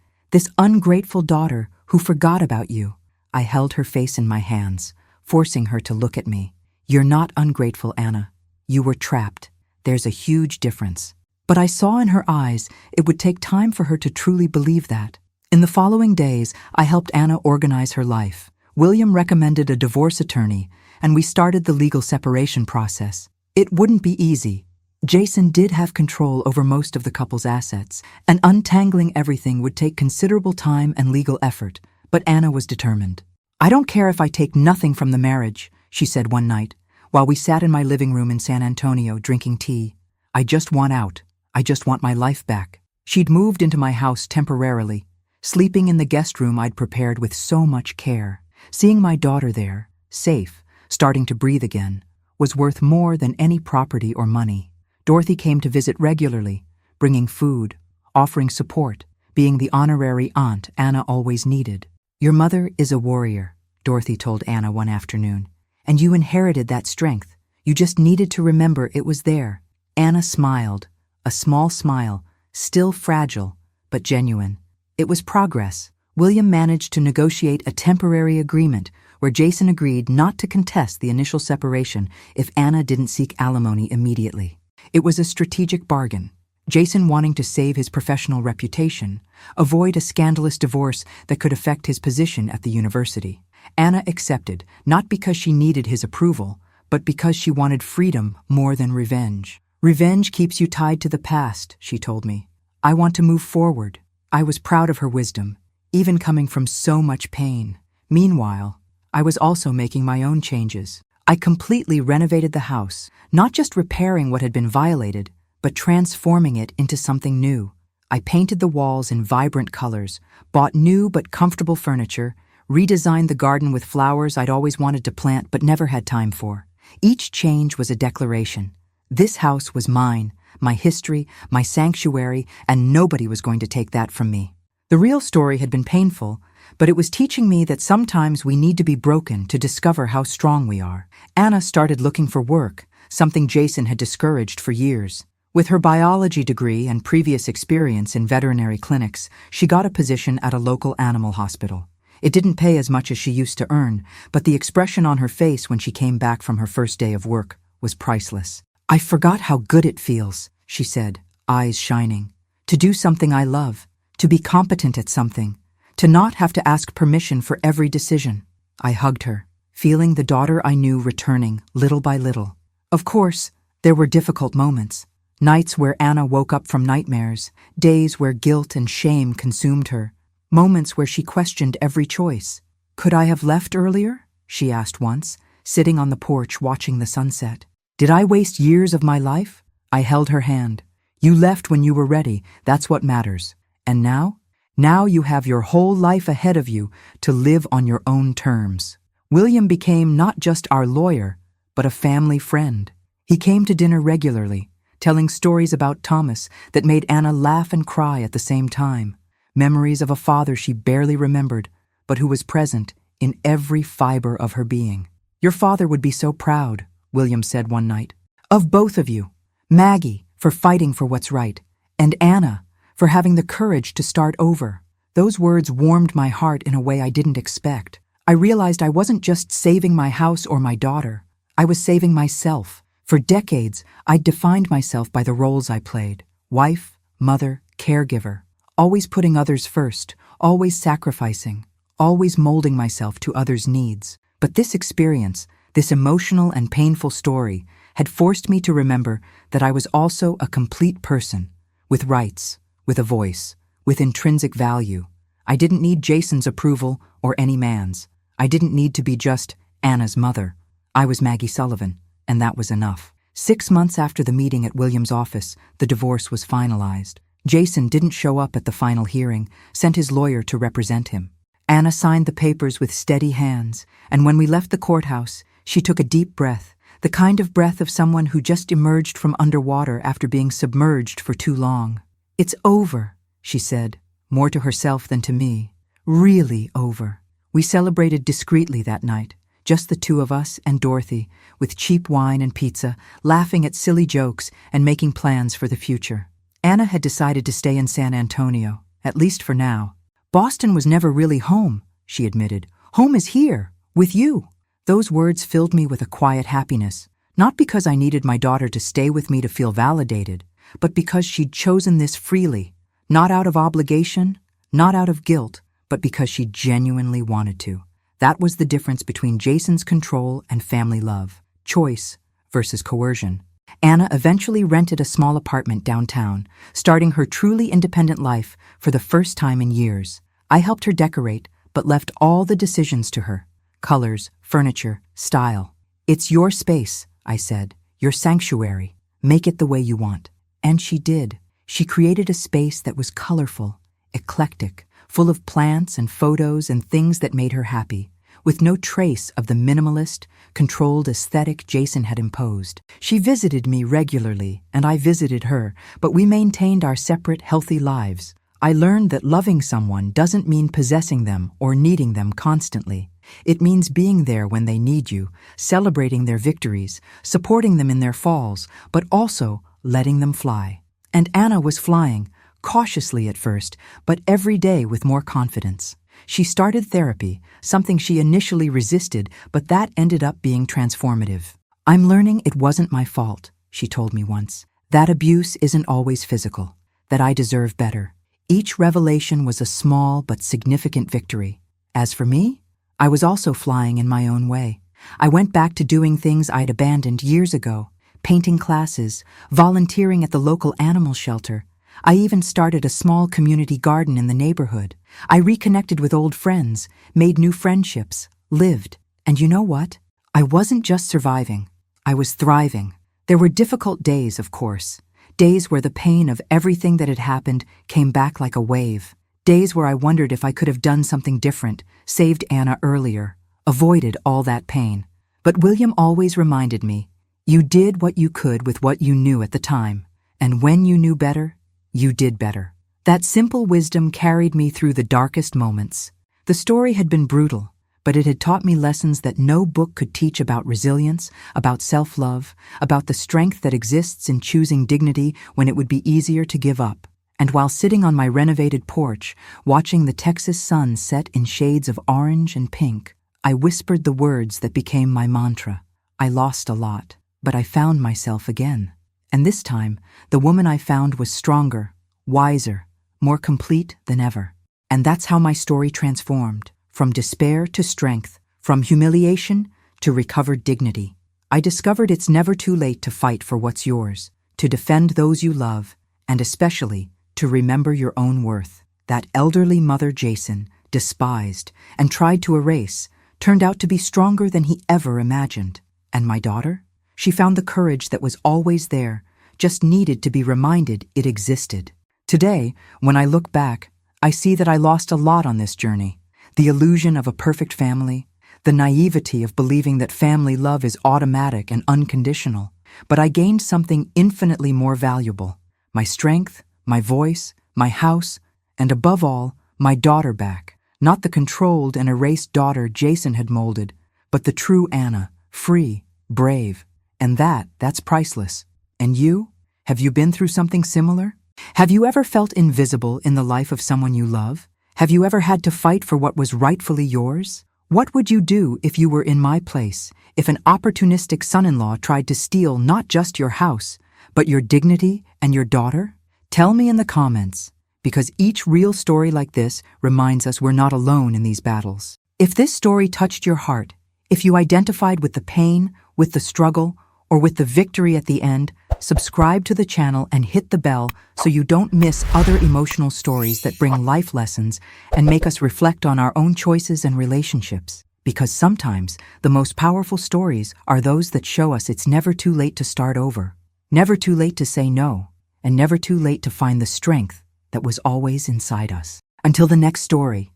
ungrateful daughter who forgot about you." I held her face in my hands, forcing her to look at me. "You're not ungrateful, Anna. You were trapped. There's a huge difference." But I saw in her eyes it would take time for her to truly believe that. In the following days, I helped Anna organize her life. William recommended a divorce attorney, and we started the legal separation process. It wouldn't be easy. Jason did have control over most of the couple's assets, and untangling everything would take considerable time and legal effort, but Anna was determined. "I don't care if I take nothing from the marriage," she said one night, while we sat in my living room in San Antonio drinking tea. "I just want out. I just want my life back." She'd moved into my house temporarily, sleeping in the guest room I'd prepared with so much care. Seeing my daughter there, safe, starting to breathe again, was worth more than any property or money. Dorothy came to visit regularly, bringing food, offering support, being the honorary aunt Anna always needed. "Your mother is a warrior," Dorothy told Anna one afternoon, "and you inherited that strength. You just needed to remember it was there." Anna smiled, a small smile, still fragile, but genuine. It was progress. William managed to negotiate a temporary agreement where Jason agreed not to contest the initial separation if Anna didn't seek alimony immediately. It was a strategic bargain. Jason wanting to save his professional reputation, avoid a scandalous divorce that could affect his position at the university. Anna accepted, not because she needed his approval, but because she wanted freedom more than revenge. "Revenge keeps you tied to the past," she told me. "I want to move forward." I was proud of her wisdom, even coming from so much pain. Meanwhile, I was also making my own changes. I completely renovated the house, not just repairing what had been violated, but transforming it into something new. I painted the walls in vibrant colors, bought new but comfortable furniture, redesigned the garden with flowers I'd always wanted to plant but never had time for. Each change was a declaration. This house was mine, my history, my sanctuary, and nobody was going to take that from me. The real story had been painful, but it was teaching me that sometimes we need to be broken to discover how strong we are. Anna started looking for work, something Jason had discouraged for years. With her biology degree and previous experience in veterinary clinics, she got a position at a local animal hospital. It didn't pay as much as she used to earn, but the expression on her face when she came back from her first day of work was priceless. "I forgot how good it feels," she said, eyes shining. "To do something I love, to be competent at something, to not have to ask permission for every decision." I hugged her, feeling the daughter I knew returning little by little. Of course, there were difficult moments. Nights where Anna woke up from nightmares, days where guilt and shame consumed her, moments where she questioned every choice. "Could I have left earlier?" she asked once, sitting on the porch watching the sunset. "Did I waste years of my life?" I held her hand. "You left when you were ready, that's what matters. And now? Now you have your whole life ahead of you to live on your own terms." William became not just our lawyer, but a family friend. He came to dinner regularly, telling stories about Thomas that made Anna laugh and cry at the same time. Memories of a father she barely remembered, but who was present in every fiber of her being. "Your father would be so proud," William said one night. "Of both of you. Maggie, for fighting for what's right, and Anna, for having the courage to start over." Those words warmed my heart in a way I didn't expect. I realized I wasn't just saving my house or my daughter. I was saving myself. For decades, I'd defined myself by the roles I played: wife, mother, caregiver, always putting others first, always sacrificing, always molding myself to others' needs. But this experience, this emotional and painful story, had forced me to remember that I was also a complete person, with rights, with a voice, with intrinsic value. I didn't need Jason's approval or any man's. I didn't need to be just Anna's mother. I was Maggie Sullivan, and that was enough. 6 months after the meeting at William's office, the divorce was finalized. Jason didn't show up at the final hearing, sent his lawyer to represent him. Anna signed the papers with steady hands, and when we left the courthouse, she took a deep breath, the kind of breath of someone who just emerged from underwater after being submerged for too long. "It's over," she said, more to herself than to me. "Really over." We celebrated discreetly that night. just the two of us and Dorothy, with cheap wine and pizza, laughing at silly jokes and making plans for the future. Anna had decided to stay in San Antonio, at least for now. Boston was never really home, she admitted. Home is here, with you. Those words filled me with a quiet happiness, not because I needed my daughter to stay with me to feel validated, but because she'd chosen this freely, not out of obligation, not out of guilt, but because she genuinely wanted to. That was the difference between Jason's control and family love, choice versus coercion. Anna eventually rented a small apartment downtown, starting her truly independent life for the first time in years. I helped her decorate, but left all the decisions to her. Colors, furniture, style. It's your space, I said, your sanctuary. Make it the way you want. And she did. She created a space that was colorful, eclectic, full of plants and photos and things that made her happy, with no trace of the minimalist, controlled aesthetic Jason had imposed. She visited me regularly, and I visited her, but we maintained our separate, healthy lives. I learned that loving someone doesn't mean possessing them or needing them constantly. It means being there when they need you, celebrating their victories, supporting them in their falls, but also letting them fly. And Anna was flying, cautiously at first, but every day with more confidence. She started therapy, something she initially resisted, but that ended up being transformative. I'm learning it wasn't my fault, she told me once. That abuse isn't always physical, that I deserve better. Each revelation was a small but significant victory. As for me, I was also flying in my own way. I went back to doing things I'd abandoned years ago, painting classes, volunteering at the local animal shelter. I even started a small community garden in the neighborhood. I reconnected with old friends, made new friendships, lived. And you know what? I wasn't just surviving. I was thriving. There were difficult days, of course. Days where the pain of everything that had happened came back like a wave. Days where I wondered if I could have done something different, saved Anna earlier, avoided all that pain. But William always reminded me, you did what you could with what you knew at the time. And when you knew better, you did better. That simple wisdom carried me through the darkest moments. The story had been brutal, but it had taught me lessons that no book could teach about resilience, about self-love, about the strength that exists in choosing dignity when it would be easier to give up. And while sitting on my renovated porch, watching the Texas sun set in shades of orange and pink, I whispered the words that became my mantra. I lost a lot, but I found myself again. And this time, the woman I found was stronger, wiser, more complete than ever. And that's how my story transformed, from despair to strength, from humiliation to recovered dignity. I discovered it's never too late to fight for what's yours, to defend those you love, and especially to remember your own worth. That elderly mother Jason, despised and tried to erase, turned out to be stronger than he ever imagined. And my daughter? She found the courage that was always there, just needed to be reminded it existed. Today, when I look back, I see that I lost a lot on this journey. The illusion of a perfect family, the naivety of believing that family love is automatic and unconditional. But I gained something infinitely more valuable. My strength, my voice, my house, and above all, my daughter back. Not the controlled and erased daughter Jason had molded, but the true Anna, free, brave. And that's priceless. And you? Have you been through something similar? Have you ever felt invisible in the life of someone you love? Have you ever had to fight for what was rightfully yours? What would you do if you were in my place, if an opportunistic son-in-law tried to steal not just your house, but your dignity and your daughter? Tell me in the comments, because each real story like this reminds us we're not alone in these battles. If this story touched your heart, if you identified with the pain, with the struggle, or with the victory at the end, subscribe to the channel and hit the bell so you don't miss other emotional stories that bring life lessons and make us reflect on our own choices and relationships. Because sometimes the most powerful stories are those that show us it's never too late to start over, never too late to say no, and never too late to find the strength that was always inside us. Until the next story,